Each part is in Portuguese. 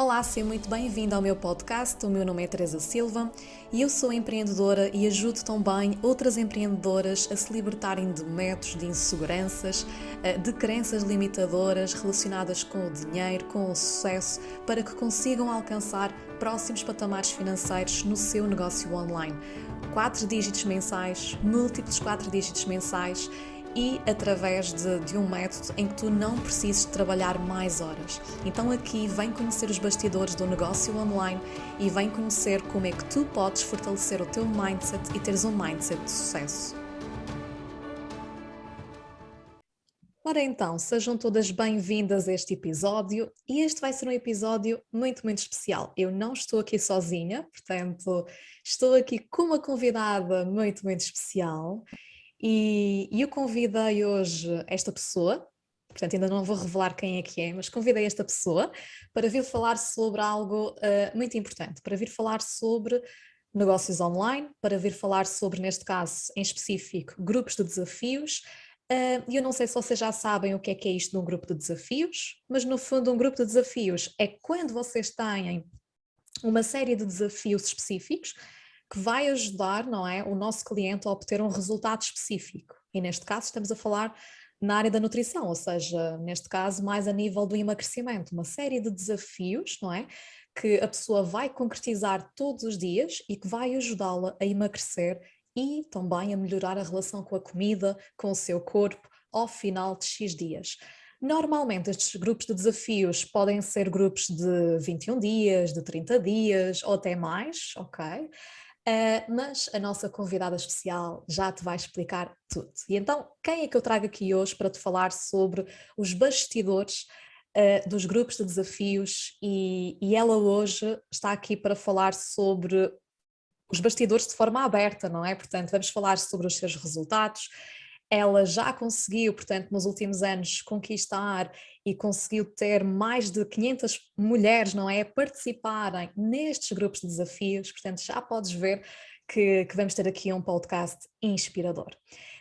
Olá, seja muito bem-vindo ao meu podcast. O meu nome é Teresa Silva e eu sou empreendedora e ajudo também outras empreendedoras a se libertarem de medos, de inseguranças, de crenças limitadoras relacionadas com o dinheiro, com o sucesso, para que consigam alcançar próximos patamares financeiros no seu negócio online. 4 dígitos mensais, múltiplos 4 dígitos mensais e através de um método em que tu não precises trabalhar mais horas. Então aqui vem conhecer os bastidores do negócio online e vem conhecer como é que tu podes fortalecer o teu mindset e teres um mindset de sucesso. Ora então, sejam todas bem-vindas a este episódio e este vai ser um episódio muito especial. Eu não estou aqui sozinha, portanto estou aqui com uma convidada muito especial. E eu convidei hoje esta pessoa, portanto ainda não vou revelar quem é, mas convidei esta pessoa para vir falar sobre algo muito importante, para vir falar sobre negócios online, para vir falar sobre, neste caso em específico, grupos de desafios. E eu não sei se vocês já sabem o que é isto de um grupo de desafios, mas no fundo um grupo de desafios é quando vocês têm uma série de desafios específicos que vai ajudar, não é, o nosso cliente a obter um resultado específico. E neste caso estamos a falar na área da nutrição, ou seja, neste caso mais a nível do emagrecimento, uma série de desafios, não é, que a pessoa vai concretizar todos os dias e que vai ajudá-la a emagrecer e também a melhorar a relação com a comida, com o seu corpo, ao final de X dias. Normalmente estes grupos de desafios podem ser grupos de 21 dias, de 30 dias ou até mais, ok? Mas a nossa convidada especial já te vai explicar tudo. E então, quem é que eu trago aqui hoje para te falar sobre os bastidores dos grupos de desafios e ela hoje está aqui para falar sobre os bastidores de forma aberta, não é? Portanto, vamos falar sobre os seus resultados. Ela já conseguiu, portanto, nos últimos anos conquistar e conseguiu ter mais de 500 mulheres, não é, participarem nestes grupos de desafios, portanto já podes ver que vamos ter aqui um podcast inspirador.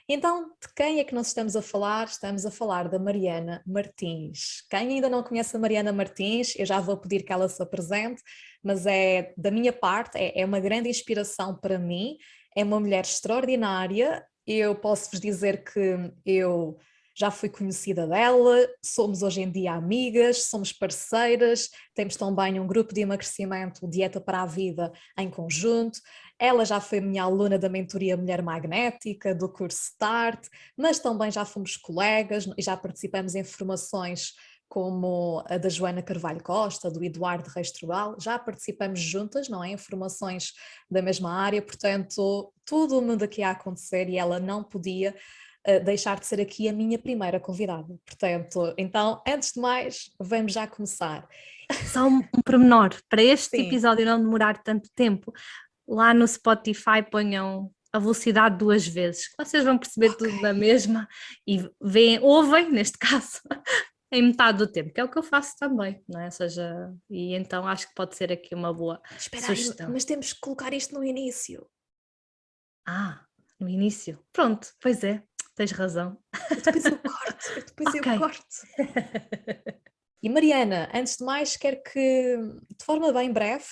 Então, de quem é que nós estamos a falar? Estamos a falar da Mariana Martins. Quem ainda não conhece a Mariana Martins, eu já vou pedir que ela se apresente, mas é da minha parte, é uma grande inspiração para mim, é uma mulher extraordinária. Eu posso vos dizer que eu já fui conhecida dela, somos hoje em dia amigas, somos parceiras, temos também um grupo de emagrecimento, Dieta para a Vida, em conjunto. Ela já foi minha aluna da mentoria Mulher Magnética, do curso Start, mas também já fomos colegas e já participamos em formações como a da Joana Carvalho Costa, do Eduardo Reis Trubal, já participamos juntas, não é? Em formações da mesma área, portanto, tudo o mundo aqui a acontecer e ela não podia deixar de ser aqui a minha primeira convidada. Portanto, então, antes de mais, vamos já começar. Só um pormenor, para este Sim. episódio não demorar tanto tempo, lá no Spotify ponham a velocidade 2 vezes, que vocês vão perceber Ok. tudo da mesma e ouvem, neste caso, em metade do tempo, que é o que eu faço também, não é? Ou seja, e então acho que pode ser aqui uma boa Espera aí, sugestão. mas temos que colocar isto no início. Ah, no início. Pronto, pois é, tens razão. Eu depois eu Ok. corto. E Mariana, antes de mais, quero que, de forma bem breve,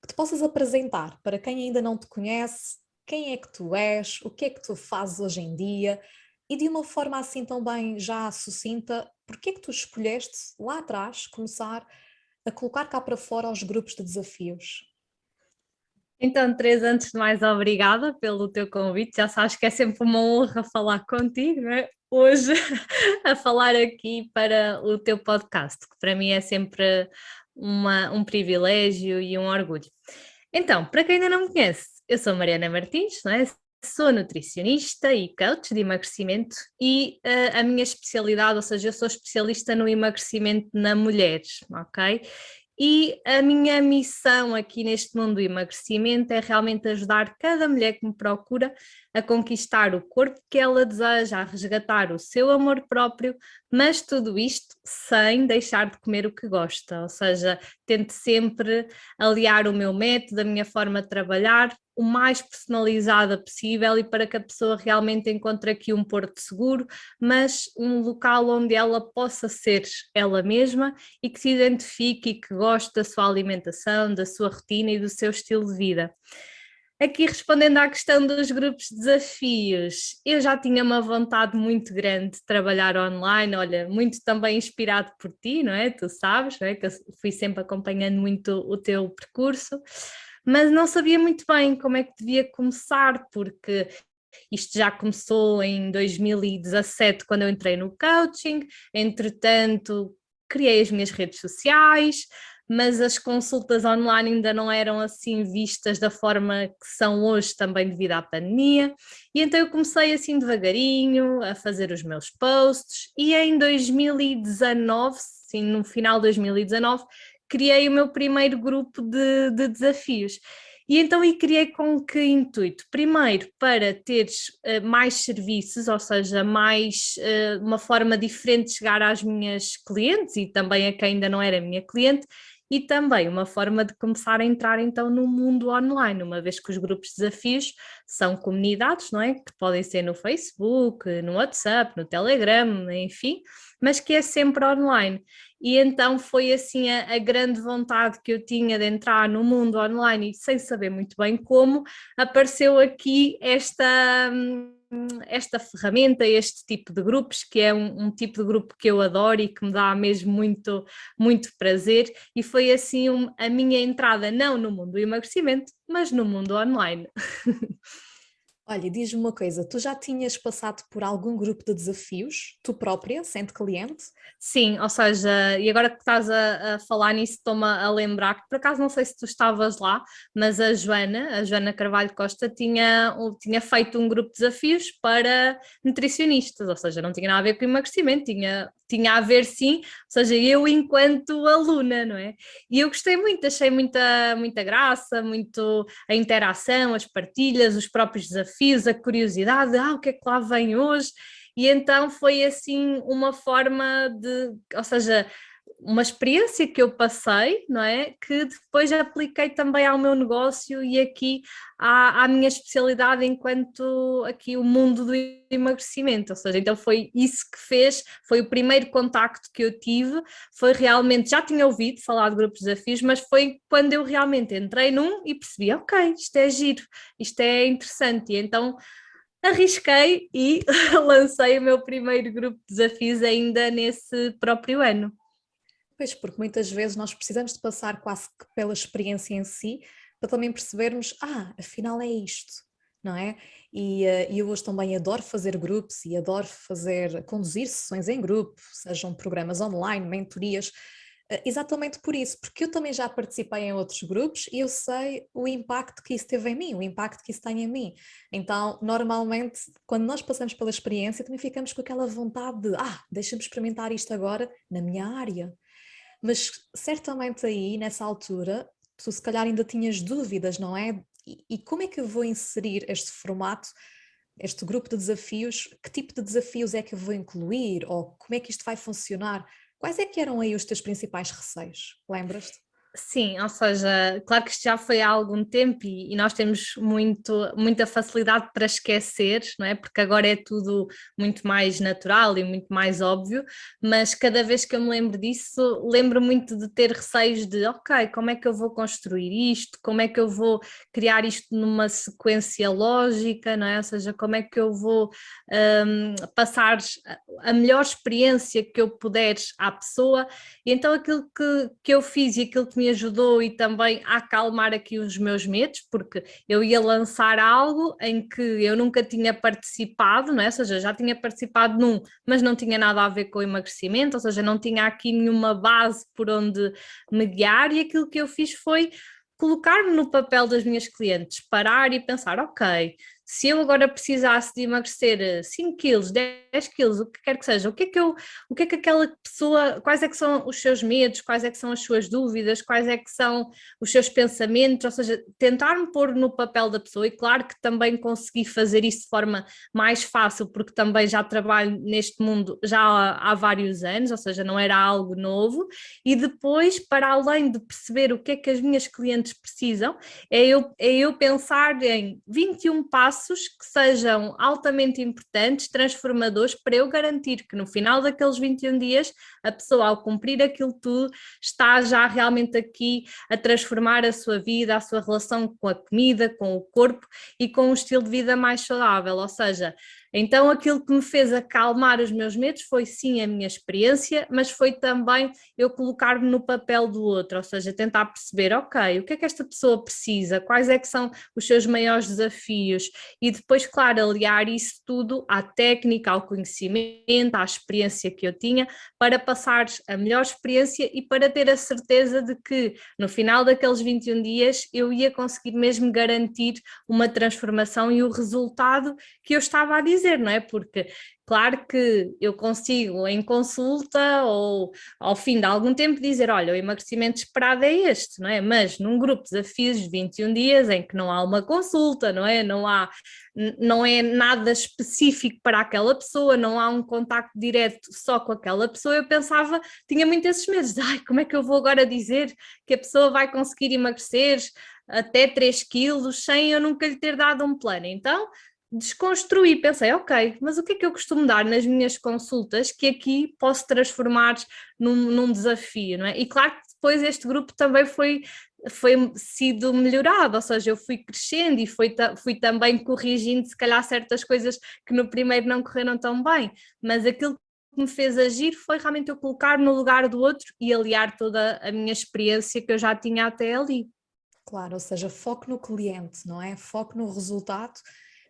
que te possas apresentar para quem ainda não te conhece, quem é que tu és, o que é que tu fazes hoje em dia e de uma forma assim também já sucinta, porque é que tu escolheste lá atrás começar a colocar cá para fora os grupos de desafios? Então, Teresa, antes de mais, obrigada pelo teu convite. Já sabes que é sempre uma honra falar contigo, não é? Hoje, a falar aqui para o teu podcast, que para mim é sempre um privilégio e um orgulho. Então, para quem ainda não me conhece, eu sou Mariana Martins, não é? Sou nutricionista e coach de emagrecimento e a minha especialidade, ou seja, eu sou especialista no emagrecimento na mulheres, ok? E a minha missão aqui neste mundo do emagrecimento é realmente ajudar cada mulher que me procura a conquistar o corpo que ela deseja, a resgatar o seu amor próprio, mas tudo isto sem deixar de comer o que gosta, ou seja, tento sempre aliar o meu método, a minha forma de trabalhar, o mais personalizada possível e para que a pessoa realmente encontre aqui um porto seguro, mas um local onde ela possa ser ela mesma e que se identifique e que goste da sua alimentação, da sua rotina e do seu estilo de vida. Aqui respondendo à questão dos grupos de desafios, eu já tinha uma vontade muito grande de trabalhar online, olha, muito também inspirado por ti, não é? Tu sabes, não é? Que eu fui sempre acompanhando muito o teu percurso, mas não sabia muito bem como é que devia começar, porque isto já começou em 2017, quando eu entrei no coaching, entretanto criei as minhas redes sociais, mas as consultas online ainda não eram assim vistas da forma que são hoje, também devido à pandemia, e então eu comecei assim devagarinho a fazer os meus posts, e em 2019, sim, no final de 2019, criei o meu primeiro grupo de desafios. E então criei com que intuito? Primeiro, para teres mais serviços, ou seja, mais uma forma diferente de chegar às minhas clientes e também a quem ainda não era minha cliente, e também uma forma de começar a entrar então no mundo online, uma vez que os grupos de desafios são comunidades, não é? Que podem ser no Facebook, no WhatsApp, no Telegram, enfim, mas que é sempre online. E então foi assim a grande vontade que eu tinha de entrar no mundo online e sem saber muito bem como, apareceu aqui esta ferramenta, este tipo de grupos, que é um tipo de grupo que eu adoro e que me dá mesmo muito, muito prazer, e foi assim a minha entrada não no mundo do emagrecimento, mas no mundo online. Olha, diz-me uma coisa, tu já tinhas passado por algum grupo de desafios, tu própria, sendo cliente? Sim, ou seja, e agora que estás a falar nisso, estou-me a lembrar que por acaso não sei se tu estavas lá, mas a Joana Carvalho Costa, tinha feito um grupo de desafios para nutricionistas, ou seja, não tinha nada a ver com emagrecimento, tinha a ver sim, ou seja, eu enquanto aluna, não é? E eu gostei muito, achei muita graça, muito a interação, as partilhas, os próprios desafios, a curiosidade, o que é que lá vem hoje? E então foi assim uma forma ou seja, uma experiência que eu passei, não é? Que depois apliquei também ao meu negócio e aqui à minha especialidade enquanto aqui o mundo do emagrecimento, ou seja, então foi isso que foi o primeiro contacto que eu tive, foi realmente, já tinha ouvido falar de grupos de desafios, mas foi quando eu realmente entrei num e percebi, ok, isto é giro, isto é interessante, e então arrisquei e lancei o meu primeiro grupo de desafios ainda nesse próprio ano. Pois, porque muitas vezes nós precisamos de passar quase que pela experiência em si, para também percebermos, afinal é isto, não é? E eu hoje também adoro fazer grupos e adoro conduzir sessões em grupo, sejam programas online, mentorias, exatamente por isso, porque eu também já participei em outros grupos e eu sei o impacto que isso teve em mim, o impacto que isso tem em mim. Então, normalmente, quando nós passamos pela experiência, também ficamos com aquela vontade de, deixa-me experimentar isto agora na minha área. Mas certamente aí, nessa altura, tu se calhar ainda tinhas dúvidas, não é? E como é que eu vou inserir este formato, este grupo de desafios? Que tipo de desafios é que eu vou incluir? Ou como é que isto vai funcionar? Quais é que eram aí os teus principais receios? Lembras-te? Sim, ou seja, claro que isto já foi há algum tempo e nós temos muita facilidade para esquecer, não é? Porque agora é tudo muito mais natural e muito mais óbvio, mas cada vez que eu me lembro disso, lembro muito de ter receios de, ok, como é que eu vou construir isto? Como é que eu vou criar isto numa sequência lógica, não é? Ou seja, como é que eu vou passar a melhor experiência que eu puder à pessoa, e então aquilo que eu fiz e aquilo que me ajudou e também a acalmar aqui os meus medos, porque eu ia lançar algo em que eu nunca tinha participado, não é? Ou seja, já tinha participado num, mas não tinha nada a ver com o emagrecimento, ou seja, não tinha aqui nenhuma base por onde me guiar, e aquilo que eu fiz foi colocar-me no papel das minhas clientes, parar e pensar, ok, se eu agora precisasse de emagrecer 5 quilos, 10 quilos, o que quer que seja, o que é que aquela pessoa, quais é que são os seus medos, quais é que são as suas dúvidas, quais é que são os seus pensamentos, ou seja, tentar-me pôr no papel da pessoa, e claro que também consegui fazer isso de forma mais fácil, porque também já trabalho neste mundo já há vários anos, ou seja, não era algo novo, e depois, para além de perceber o que é que as minhas clientes precisam, é eu pensar em 21 passos que sejam altamente importantes, transformadores, para eu garantir que no final daqueles 21 dias, a pessoa, ao cumprir aquilo tudo, está já realmente aqui a transformar a sua vida, a sua relação com a comida, com o corpo e com um estilo de vida mais saudável, ou seja, então aquilo que me fez acalmar os meus medos foi sim a minha experiência, mas foi também eu colocar-me no papel do outro, ou seja, tentar perceber, ok, o que é que esta pessoa precisa, quais é que são os seus maiores desafios e depois, claro, aliar isso tudo à técnica, ao conhecimento, à experiência que eu tinha, para passar a melhor experiência e para ter a certeza de que no final daqueles 21 dias eu ia conseguir mesmo garantir uma transformação e o resultado que eu estava a dizer, não é? Porque claro que eu consigo em consulta ou ao fim de algum tempo dizer, olha, o emagrecimento esperado é este, não é? Mas num grupo de desafios de 21 dias em que não há uma consulta, não é? Não é nada específico para aquela pessoa, não há um contacto direto só com aquela pessoa, eu pensava, tinha muito esses medos, ai, como é que eu vou agora dizer que a pessoa vai conseguir emagrecer até 3 quilos sem eu nunca lhe ter dado um plano? Então desconstruí, pensei, ok, mas o que é que eu costumo dar nas minhas consultas que aqui posso transformar num desafio, não é? E claro que depois este grupo também foi sido melhorado, ou seja, eu fui crescendo e fui também corrigindo se calhar certas coisas que no primeiro não correram tão bem, mas aquilo que me fez agir foi realmente eu colocar no lugar do outro e aliar toda a minha experiência que eu já tinha até ali. Claro, ou seja, foco no cliente, não é? Foco no resultado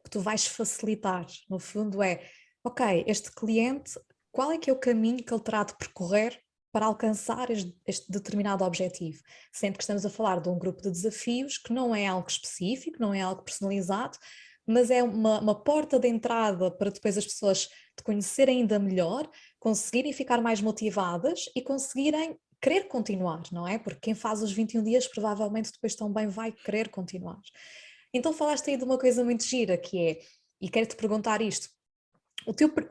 que tu vais facilitar. No fundo é, ok, este cliente, qual é que é o caminho que ele terá de percorrer para alcançar este determinado objetivo? Sendo que estamos a falar de um grupo de desafios que não é algo específico, não é algo personalizado, mas é uma porta de entrada para depois as pessoas te conhecerem ainda melhor, conseguirem ficar mais motivadas e conseguirem querer continuar, não é? Porque quem faz os 21 dias provavelmente depois também vai querer continuar. Então falaste aí de uma coisa muito gira que é, e quero-te perguntar isto,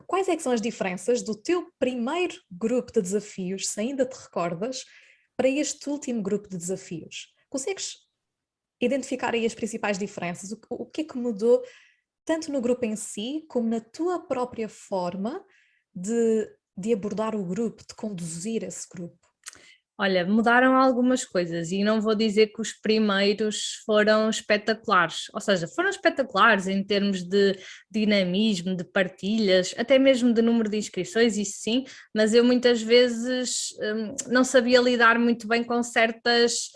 quais é que são as diferenças do teu primeiro grupo de desafios, se ainda te recordas, para este último grupo de desafios? Consegues identificar aí as principais diferenças? O que é que mudou tanto no grupo em si, como na tua própria forma de abordar o grupo, de conduzir esse grupo? Olha, mudaram algumas coisas e não vou dizer que os primeiros foram espetaculares, ou seja, foram espetaculares em termos de dinamismo, de partilhas, até mesmo de número de inscrições, isso sim, mas eu muitas vezes não sabia lidar muito bem com certas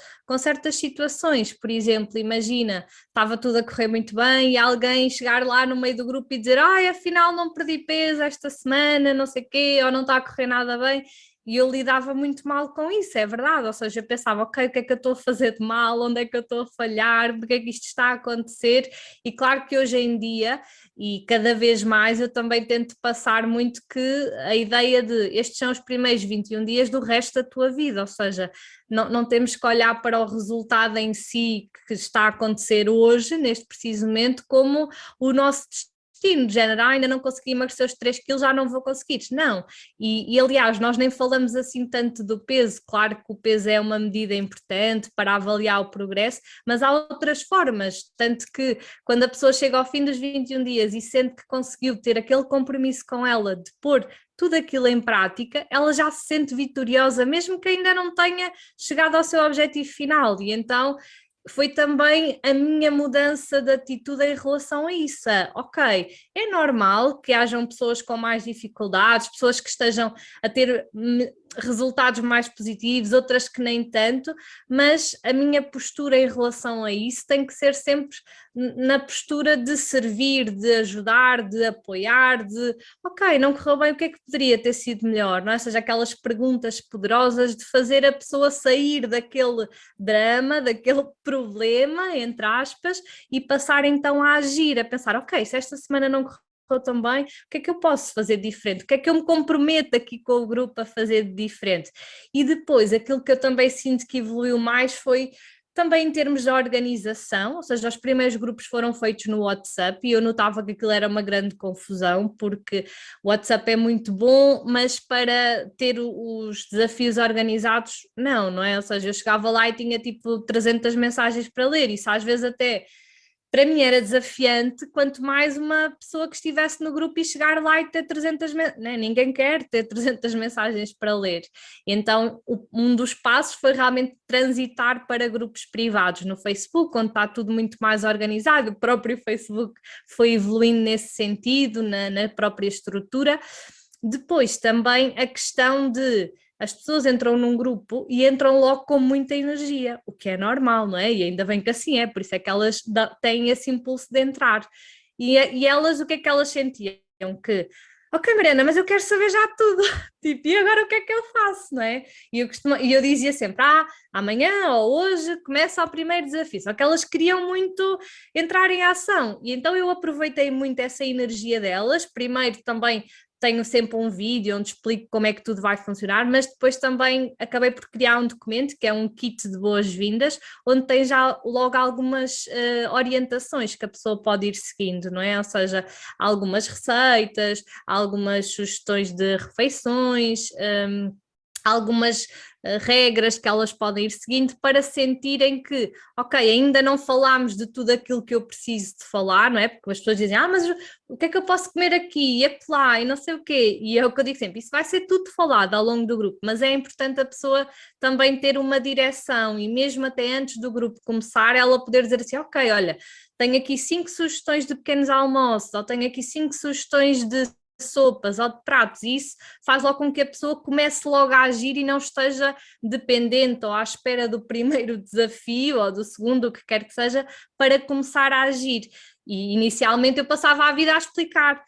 situações. Por exemplo, imagina, estava tudo a correr muito bem e alguém chegar lá no meio do grupo e dizer, ai, afinal não perdi peso esta semana, não sei o quê, ou não está a correr nada bem. E eu lidava muito mal com isso, é verdade, ou seja, eu pensava, ok, o que é que eu estou a fazer de mal, onde é que eu estou a falhar, porque é que isto está a acontecer, e claro que hoje em dia, e cada vez mais, eu também tento passar muito que a ideia de estes são os primeiros 21 dias do resto da tua vida, ou seja, não temos que olhar para o resultado em si que está a acontecer hoje, neste preciso momento, como o nosso destino, de género, ainda não consegui emagrecer os 3 quilos, já não vou conseguir. Não, e aliás, nós nem falamos assim tanto do peso, claro que o peso é uma medida importante para avaliar o progresso, mas há outras formas, tanto que quando a pessoa chega ao fim dos 21 dias e sente que conseguiu ter aquele compromisso com ela de pôr tudo aquilo em prática, ela já se sente vitoriosa, mesmo que ainda não tenha chegado ao seu objetivo final, e então foi também a minha mudança de atitude em relação a isso. Ok, é normal que hajam pessoas com mais dificuldades, pessoas que estejam a ter resultados mais positivos, outras que nem tanto, mas a minha postura em relação a isso tem que ser sempre na postura de servir, de ajudar, de apoiar, de ok, não correu bem, o que é que poderia ter sido melhor, não é? Ou seja, aquelas perguntas poderosas de fazer a pessoa sair daquele drama, daquele problema, entre aspas, e passar então a agir, a pensar, ok, se esta semana não correu tão bem, o que é que eu posso fazer de diferente? O que é que eu me comprometo aqui com o grupo a fazer de diferente? E depois, aquilo que eu também sinto que evoluiu mais foi também em termos de organização, ou seja, os primeiros grupos foram feitos no WhatsApp e eu notava que aquilo era uma grande confusão, porque o WhatsApp é muito bom, mas para ter os desafios organizados, não é? Ou seja, eu chegava lá e tinha tipo 300 mensagens para ler, isso às vezes até para mim era desafiante, quanto mais uma pessoa que estivesse no grupo e chegar lá e ter 300, né? Ninguém quer ter 300 mensagens para ler. Então, um dos passos foi realmente transitar para grupos privados no Facebook, onde está tudo muito mais organizado. O próprio Facebook foi evoluindo nesse sentido, na própria estrutura. Depois também a questão de as pessoas entram num grupo e entram logo com muita energia, o que é normal, não é? E ainda bem que assim é, por isso é que elas têm esse impulso de entrar. E elas, o que é que elas sentiam? Que, ok, Mariana, mas eu quero saber já tudo, tipo, e agora o que é que eu faço, não é? E eu dizia sempre, amanhã ou hoje começa o primeiro desafio, só que elas queriam muito entrar em ação, e então eu aproveitei muito essa energia delas, primeiro também tenho sempre um vídeo onde explico como é que tudo vai funcionar, mas depois também acabei por criar um documento que é um kit de boas-vindas, onde tem já logo algumas orientações que a pessoa pode ir seguindo, não é? Ou seja, algumas receitas, algumas sugestões de refeições, algumas regras que elas podem ir seguindo para sentirem que, ok, ainda não falámos de tudo aquilo que eu preciso de falar, não é? Porque as pessoas dizem, mas o que é que eu posso comer aqui e acolá e não sei o quê, e é o que eu digo sempre, isso vai ser tudo falado ao longo do grupo, mas é importante a pessoa também ter uma direção e mesmo até antes do grupo começar, ela poder dizer assim, ok, olha, tenho aqui 5 sugestões de pequenos almoços, ou tenho aqui 5 sugestões de sopas ou de pratos, e isso faz logo com que a pessoa comece logo a agir e não esteja dependente ou à espera do primeiro desafio ou do segundo, o que quer que seja, para começar a agir. E inicialmente eu passava a vida a explicar.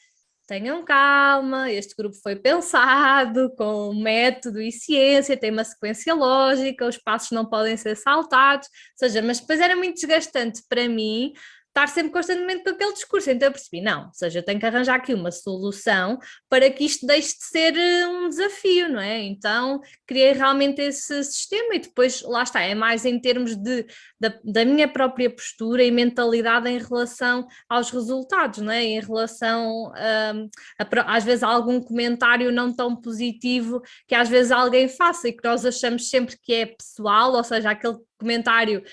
Tenham calma, este grupo foi pensado com método e ciência, tem uma sequência lógica, os passos não podem ser saltados, ou seja, mas depois era muito desgastante para mim estar sempre constantemente com aquele discurso, então eu percebi, não, ou seja, eu tenho que arranjar aqui uma solução para que isto deixe de ser um desafio, não é? Então criei realmente esse sistema e depois, lá está, é mais em termos da minha própria postura e mentalidade em relação aos resultados, não é? Em relação às vezes a algum comentário não tão positivo que às vezes alguém faça e que nós achamos sempre que é pessoal, ou seja, aquele comentário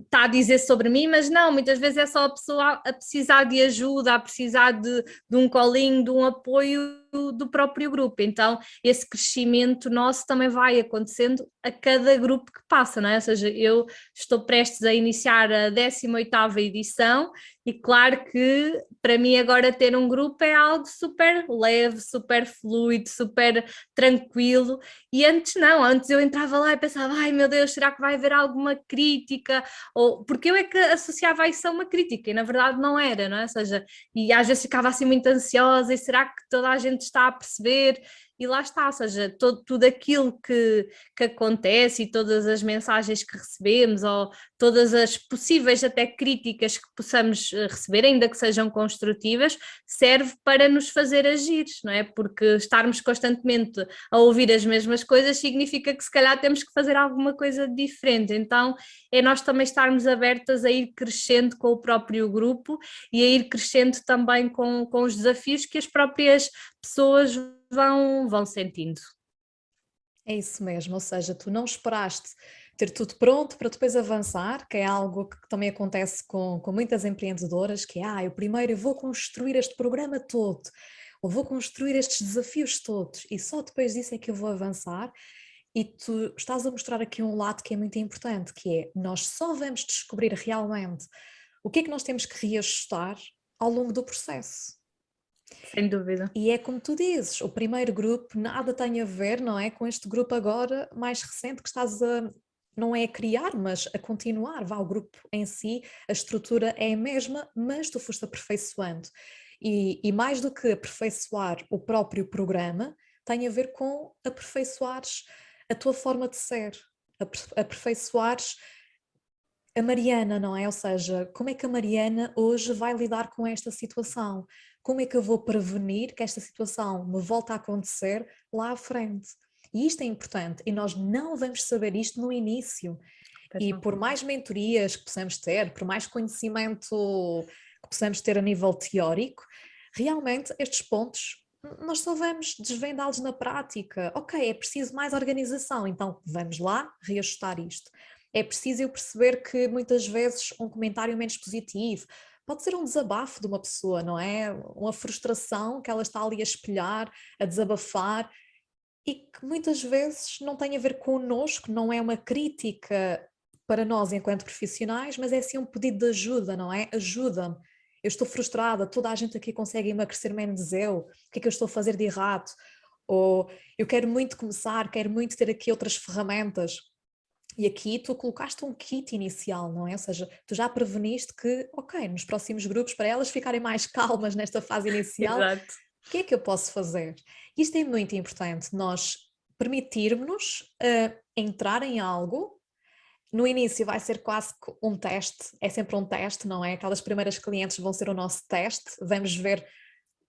está a dizer sobre mim, mas não, muitas vezes é só a pessoa a precisar de ajuda, a precisar de um colinho, de um apoio do próprio grupo. Então, esse crescimento nosso também vai acontecendo a cada grupo que passa, não é? Ou seja, eu estou prestes a iniciar a 18ª edição e claro que para mim agora ter um grupo é algo super leve, super fluido, super tranquilo e antes não, antes eu entrava lá e pensava, ai meu Deus, será que vai haver alguma crítica? Ou, porque eu é que associava isso a uma crítica e na verdade não era, não é? Ou seja, e às vezes ficava assim muito ansiosa e será que toda a gente está a perceber? E lá está, ou seja, tudo aquilo que acontece e todas as mensagens que recebemos ou todas as possíveis até críticas que possamos receber, ainda que sejam construtivas, serve para nos fazer agir, não é? Porque estarmos constantemente a ouvir as mesmas coisas significa que se calhar temos que fazer alguma coisa diferente, então é nós também estarmos abertas a ir crescendo com o próprio grupo e a ir crescendo também com os desafios que as próprias pessoas vão sentindo. É isso mesmo, ou seja, tu não esperaste ter tudo pronto para depois avançar, que é algo que também acontece com muitas empreendedoras, que é, eu primeiro vou construir este programa todo, ou vou construir estes desafios todos, e só depois disso é que eu vou avançar, e tu estás a mostrar aqui um lado que é muito importante, que é, nós só vamos descobrir realmente o que é que nós temos que reajustar ao longo do processo. Sem dúvida. E é como tu dizes, o primeiro grupo nada tem a ver, não é, com este grupo agora mais recente que estás a, não é a criar, mas a continuar, o grupo em si, a estrutura é a mesma, mas tu foste aperfeiçoando. E mais do que aperfeiçoar o próprio programa, tem a ver com aperfeiçoares a tua forma de ser, aperfeiçoares a Mariana, não é? Ou seja, como é que a Mariana hoje vai lidar com esta situação? Como é que eu vou prevenir que esta situação me volte a acontecer lá à frente? E isto é importante, e nós não vamos saber isto no início. Pois E não. por mais mentorias que possamos ter, por mais conhecimento que possamos ter a nível teórico, realmente estes pontos nós só vamos desvendá-los na prática. Ok, é preciso mais organização, então vamos lá reajustar isto. É preciso eu perceber que muitas vezes um comentário menos positivo pode ser um desabafo de uma pessoa, não é? Uma frustração que ela está ali a espelhar, a desabafar, e que muitas vezes não tem a ver connosco, não é uma crítica para nós enquanto profissionais, mas é sim um pedido de ajuda, não é? Ajuda-me. Eu estou frustrada, toda a gente aqui consegue emagrecer menos eu, o que é que eu estou a fazer de errado? Ou eu quero muito começar, quero muito ter aqui outras ferramentas. E aqui tu colocaste um kit inicial, não é? Ou seja, tu já preveniste que, ok, nos próximos grupos, para elas ficarem mais calmas nesta fase inicial, Exato. o que é que eu posso fazer? Isto é muito importante, nós permitirmos entrar em algo. No início vai ser quase que um teste, é sempre um teste, não é? Aquelas primeiras clientes vão ser o nosso teste, vamos ver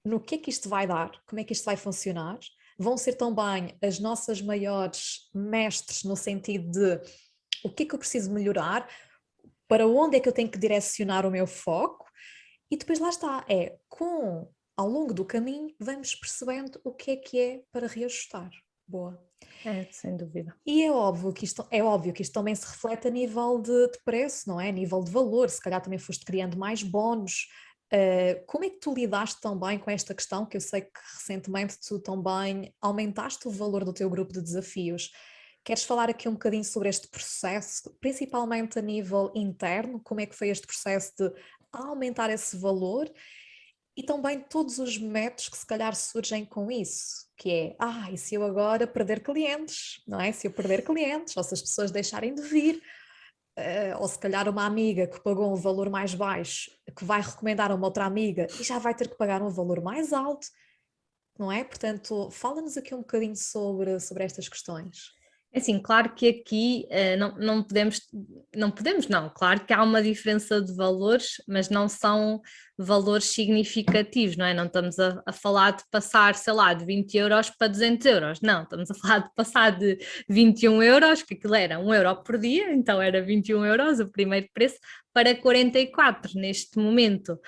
no que é que isto vai dar, como é que isto vai funcionar. Vão ser também as nossas maiores mestres no sentido de o que é que eu preciso melhorar, para onde é que eu tenho que direcionar o meu foco, e depois lá está, ao longo do caminho vamos percebendo o que é para reajustar. Boa. É, sem dúvida. E é óbvio que isto também se reflete a nível de preço, não é? A nível de valor, se calhar também foste criando mais bónus. Como é que tu lidaste também com esta questão, que eu sei que recentemente tu também aumentaste o valor do teu grupo de desafios? Queres falar aqui um bocadinho sobre este processo, principalmente a nível interno, como é que foi este processo de aumentar esse valor? E também todos os métodos que se calhar surgem com isso, que é, e se eu agora perder clientes, não é? Se eu perder clientes, ou se as pessoas deixarem de vir, ou se calhar uma amiga que pagou um valor mais baixo, que vai recomendar a uma outra amiga e já vai ter que pagar um valor mais alto, não é? Portanto, fala-nos aqui um bocadinho sobre estas questões. É assim, claro que aqui não, claro que há uma diferença de valores, mas não são valores significativos, não é? Não estamos a falar de passar, sei lá, de 20 euros para 200 euros, não, estamos a falar de passar de 21 euros, que aquilo era 1 euro por dia, então era 21 euros o primeiro preço, para 44 neste momento.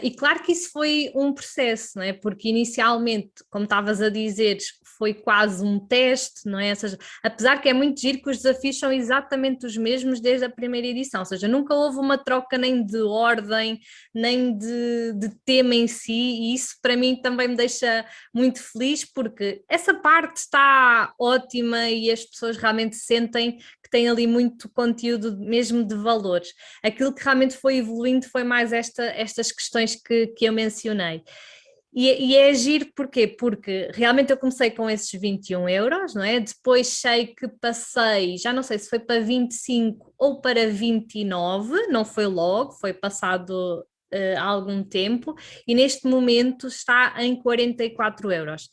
E claro que isso foi um processo, não é? Porque inicialmente, como estavas a dizer, foi quase um teste, não é? Ou seja, apesar que é muito giro que os desafios são exatamente os mesmos desde a primeira edição, ou seja, nunca houve uma troca nem de ordem, nem de tema em si, e isso para mim também me deixa muito feliz, porque essa parte está ótima e as pessoas realmente sentem que têm ali muito conteúdo mesmo de valores. Aquilo que realmente foi evoluindo foi mais estas questões que eu mencionei. E é agir porquê? Porque realmente eu comecei com esses 21 euros, não é? Depois sei que passei, já não sei se foi para 25 ou para 29, não foi logo, foi passado há algum tempo, e neste momento está em 44 euros.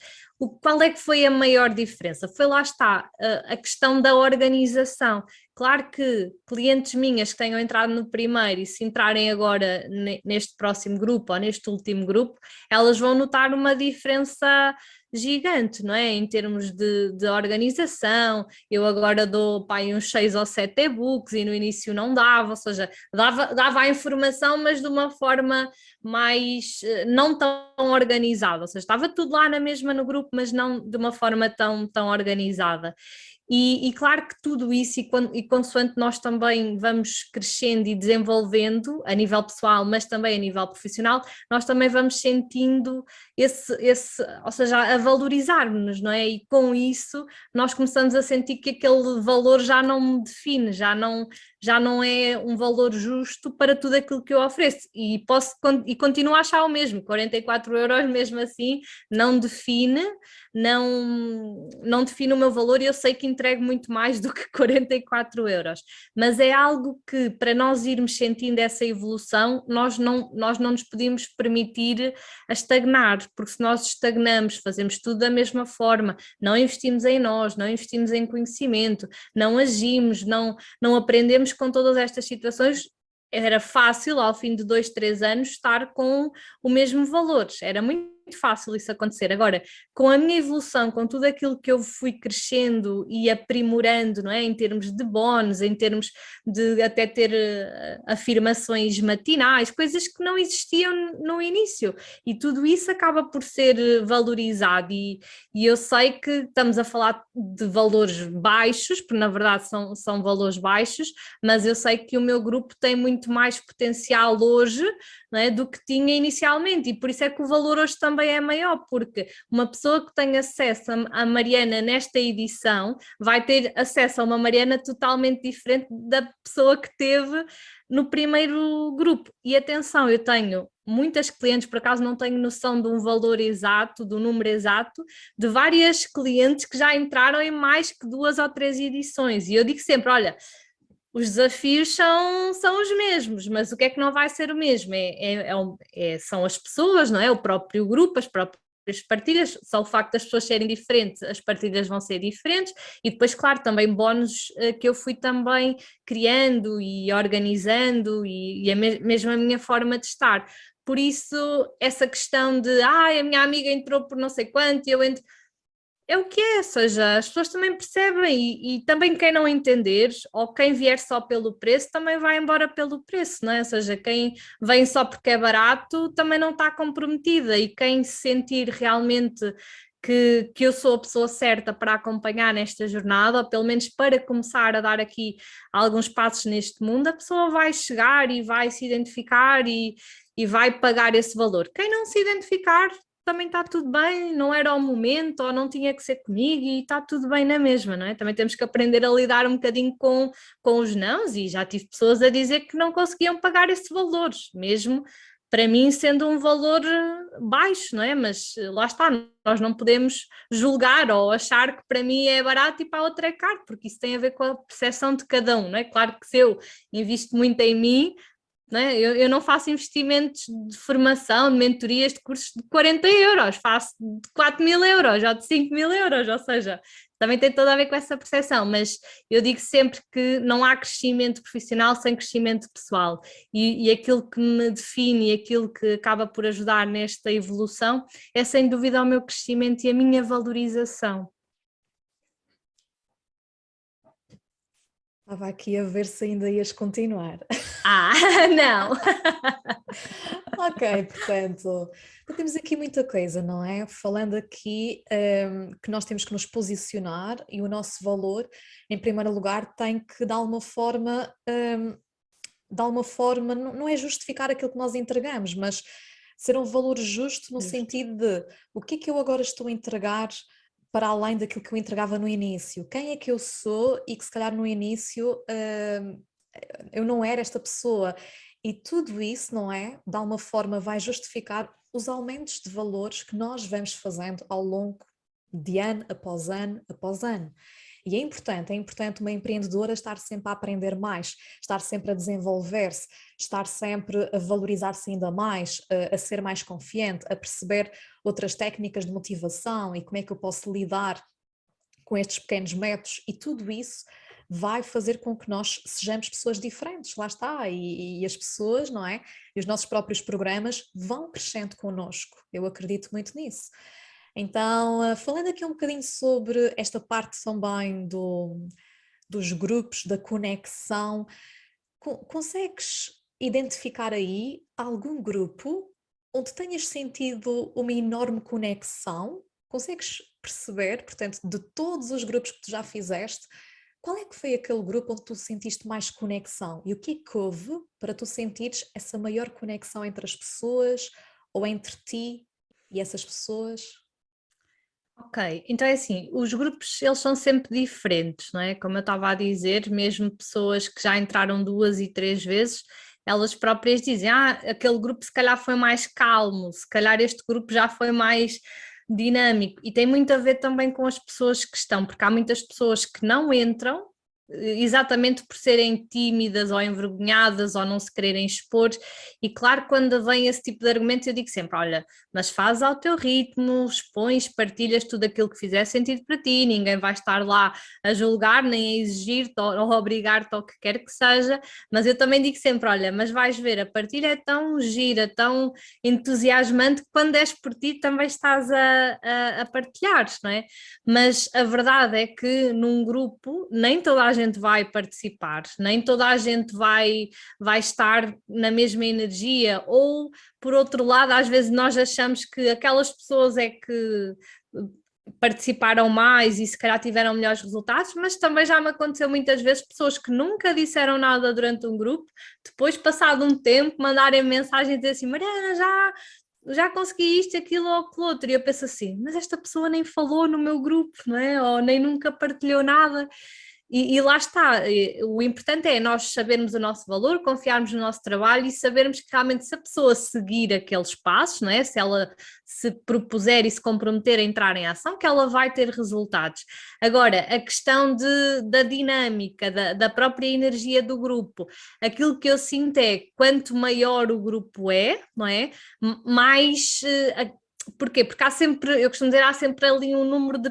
Qual é que foi a maior diferença? Foi lá está, a questão da organização. Claro que clientes minhas que tenham entrado no primeiro e se entrarem agora neste próximo grupo ou neste último grupo, elas vão notar uma diferença gigante, não é? Em termos de organização. Eu agora dou uns 6 ou 7 e-books e no início não dava, ou seja, dava a informação, mas de uma forma mais não tão organizada, ou seja, estava tudo lá na mesma no grupo, mas não de uma forma tão organizada. E claro que tudo isso, e consoante nós também vamos crescendo e desenvolvendo a nível pessoal, mas também a nível profissional, nós também vamos sentindo ou seja, a valorizar-nos, não é? E com isso nós começamos a sentir que aquele valor já não me define, já não é um valor justo para tudo aquilo que eu ofereço. E continuo a achar o mesmo, 44 euros mesmo assim não define o meu valor, e eu sei que entrego muito mais do que 44 euros, mas é algo que para nós irmos sentindo essa evolução, nós não nos podemos permitir a estagnar, porque se nós estagnamos, fazemos tudo da mesma forma, não investimos em nós, não investimos em conhecimento, não agimos, não aprendemos com todas estas situações, era fácil ao fim de 2, 3 anos estar com o mesmo valor, era muito fácil isso acontecer. Agora, com a minha evolução, com tudo aquilo que eu fui crescendo e aprimorando, não é? Em termos de bónus, em termos de até ter afirmações matinais, coisas que não existiam no início, e tudo isso acaba por ser valorizado, e eu sei que estamos a falar de valores baixos, porque na verdade são valores baixos, mas eu sei que o meu grupo tem muito mais potencial hoje, não é, do que tinha inicialmente, e por isso é que o valor hoje também é maior, porque uma pessoa que tem acesso a Mariana nesta edição vai ter acesso a uma Mariana totalmente diferente da pessoa que teve no primeiro grupo. E atenção, eu tenho muitas clientes, por acaso não tenho noção de um valor exato, do número exato, de várias clientes que já entraram em mais que 2 ou 3 edições, e eu digo sempre, olha, os desafios são os mesmos, mas o que é que não vai ser o mesmo? São as pessoas, não é? O próprio grupo, as próprias partilhas, só o facto das pessoas serem diferentes, as partilhas vão ser diferentes, e depois, claro, também bónus que eu fui também criando e organizando, e mesmo a minha forma de estar. Por isso, essa questão de, a minha amiga entrou por não sei quanto, e eu entro... É o que é, ou seja, as pessoas também percebem, e também quem não entender, ou quem vier só pelo preço, também vai embora pelo preço, não é? Ou seja, quem vem só porque é barato também não está comprometida, e quem se sentir realmente que eu sou a pessoa certa para acompanhar nesta jornada, ou pelo menos para começar a dar aqui alguns passos neste mundo, a pessoa vai chegar e vai se identificar e vai pagar esse valor. Quem não se identificar, também está tudo bem, não era o momento, ou não tinha que ser comigo, e está tudo bem na mesma, não é? Também temos que aprender a lidar um bocadinho com os nãos, e já tive pessoas a dizer que não conseguiam pagar esses valores, mesmo para mim sendo um valor baixo, não é? Mas lá está, nós não podemos julgar ou achar que para mim é barato e para a outra é caro, porque isso tem a ver com a percepção de cada um, não é? Claro que se eu invisto muito em mim, não é? Eu não faço investimentos de formação, de mentorias, de cursos de 40 euros, faço de 4.000 euros ou de 5.000 euros, ou seja, também tem tudo a ver com essa percepção, mas eu digo sempre que não há crescimento profissional sem crescimento pessoal, e aquilo que me define e aquilo que acaba por ajudar nesta evolução é sem dúvida o meu crescimento e a minha valorização. Estava aqui a ver se ainda ias continuar. Não! Ok, portanto, temos aqui muita coisa, não é? Falando aqui que nós temos que nos posicionar, e o nosso valor, em primeiro lugar, tem que de alguma forma, não é justificar aquilo que nós entregamos, mas ser um valor justo no sentido de o que é que eu agora estou a entregar para além daquilo que eu entregava no início. Quem é que eu sou e que se calhar no início eu não era esta pessoa. E tudo isso, não é? De alguma forma vai justificar os aumentos de valores que nós vamos fazendo ao longo de ano após ano após ano. E é importante uma empreendedora estar sempre a aprender mais, estar sempre a desenvolver-se, estar sempre a valorizar-se ainda mais, a ser mais confiante, a perceber outras técnicas de motivação e como é que eu posso lidar com estes pequenos métodos, e tudo isso vai fazer com que nós sejamos pessoas diferentes, lá está, e as pessoas, não é? E os nossos próprios programas vão crescendo connosco, eu acredito muito nisso. Então, falando aqui um bocadinho sobre esta parte também dos grupos, da conexão, consegues identificar aí algum grupo onde tenhas sentido uma enorme conexão? Consegues perceber, portanto, de todos os grupos que tu já fizeste, qual é que foi aquele grupo onde tu sentiste mais conexão? E o que é que houve para tu sentires essa maior conexão entre as pessoas, ou entre ti e essas pessoas? Ok, então é assim, os grupos eles são sempre diferentes, não é? Como eu estava a dizer, mesmo pessoas que já entraram 2 e 3 vezes, elas próprias dizem, aquele grupo se calhar foi mais calmo, se calhar este grupo já foi mais dinâmico e tem muito a ver também com as pessoas que estão, porque há muitas pessoas que não entram exatamente por serem tímidas ou envergonhadas ou não se quererem expor, e claro, quando vem esse tipo de argumentos eu digo sempre, olha, mas faz ao teu ritmo, expões, partilhas tudo aquilo que fizer sentido para ti, ninguém vai estar lá a julgar, nem a exigir-te ou a obrigar-te ao que quer que seja, mas eu também digo sempre, olha, mas vais ver, a partilha é tão gira, tão entusiasmante que quando és por ti também estás a partilhar, não é? Mas a verdade é que num grupo nem toda a gente vai participar, nem toda a gente vai estar na mesma energia, ou por outro lado, às vezes nós achamos que aquelas pessoas é que participaram mais e se calhar tiveram melhores resultados, mas também já me aconteceu muitas vezes pessoas que nunca disseram nada durante um grupo, depois passado um tempo mandarem mensagem e dizer assim, Mariana, já consegui isto, aquilo ou aquilo outro, e eu penso assim, mas esta pessoa nem falou no meu grupo, não é? Ou nem nunca partilhou nada. E lá está, o importante é nós sabermos o nosso valor, confiarmos no nosso trabalho e sabermos que realmente se a pessoa seguir aqueles passos, não é? Se ela se propuser e se comprometer a entrar em ação, que ela vai ter resultados. Agora, a questão da dinâmica, da própria energia do grupo, aquilo que eu sinto é, quanto maior o grupo é, não é? Mais... Porquê? Porque há sempre, eu costumo dizer, há sempre ali um número de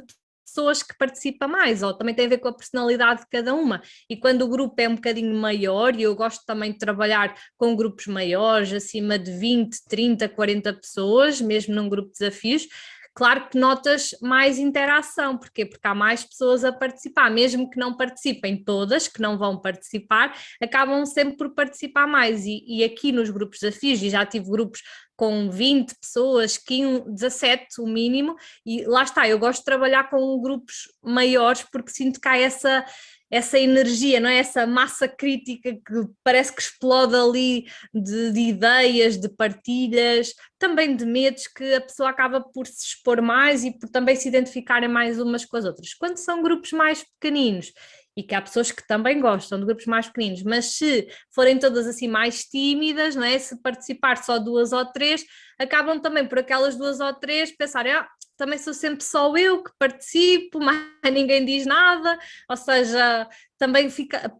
pessoas que participam mais, ou também tem a ver com a personalidade de cada uma, e quando o grupo é um bocadinho maior, e eu gosto também de trabalhar com grupos maiores, acima de 20, 30, 40 pessoas, mesmo num grupo de desafios, claro que notas mais interação, porquê? Porque há mais pessoas a participar, mesmo que não participem todas, que não vão participar, acabam sempre por participar mais, e aqui nos grupos de desafios, e já tive grupos com 20 pessoas, 15, 17 o mínimo, e lá está, eu gosto de trabalhar com grupos maiores porque sinto que há essa energia, não é? Essa massa crítica que parece que explode ali de ideias, de partilhas, também de medos, que a pessoa acaba por se expor mais e por também se identificarem mais umas com as outras. Quando são grupos mais pequeninos, e que há pessoas que também gostam de grupos mais pequeninos, mas se forem todas assim mais tímidas, não é? Se participar só duas ou três, acabam também por aquelas duas ou três pensarem, também sou sempre só eu que participo, mas ninguém diz nada, ou seja, também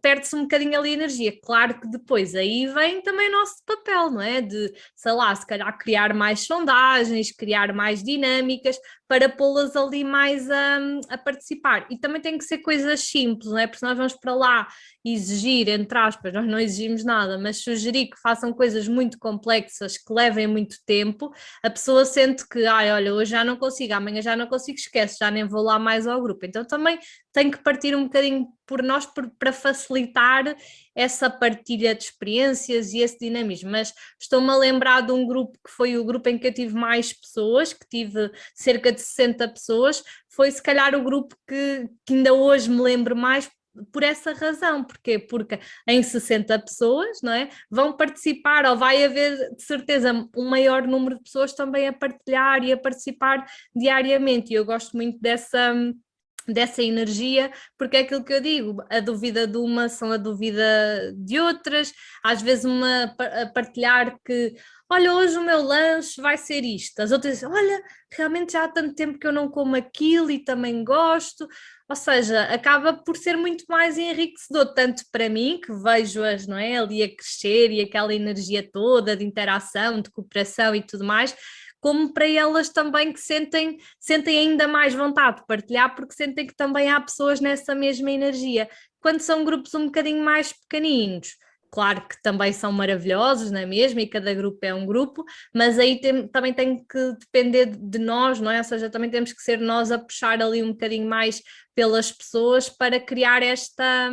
perde-se um bocadinho ali a energia. Claro que depois aí vem também o nosso papel, não é? De, sei lá, se calhar criar mais sondagens, criar mais dinâmicas, para pô-las ali mais a participar. E também tem que ser coisas simples, não é? Porque nós vamos para lá exigir, entre aspas, nós não exigimos nada, mas sugerir que façam coisas muito complexas, que levem muito tempo, a pessoa sente que, olha, hoje já não consigo, amanhã já não consigo, esquece, já nem vou lá mais ao grupo. Então também tem que partir um bocadinho por nós para facilitar essa partilha de experiências e esse dinamismo, mas estou-me a lembrar de um grupo que foi o grupo em que eu tive mais pessoas, que tive cerca de 60 pessoas, foi se calhar o grupo que ainda hoje me lembro mais por essa razão. Porquê? Porque em 60 pessoas, não é, vão participar, ou vai haver de certeza um maior número de pessoas também a partilhar e a participar diariamente, e eu gosto muito dessa energia, porque é aquilo que eu digo, a dúvida de uma são a dúvida de outras, às vezes uma a partilhar que, olha, hoje o meu lanche vai ser isto, as outras dizem, olha, realmente já há tanto tempo que eu não como aquilo e também gosto, ou seja, acaba por ser muito mais enriquecedor, tanto para mim, que vejo-as, não é, ali a crescer e aquela energia toda de interação, de cooperação e tudo mais, como para elas também que sentem ainda mais vontade de partilhar, porque sentem que também há pessoas nessa mesma energia. Quando são grupos um bocadinho mais pequeninos, claro que também são maravilhosos, não é mesmo? E cada grupo é um grupo, mas aí também tem que depender de nós, não é? Ou seja, também temos que ser nós a puxar ali um bocadinho mais pelas pessoas para criar esta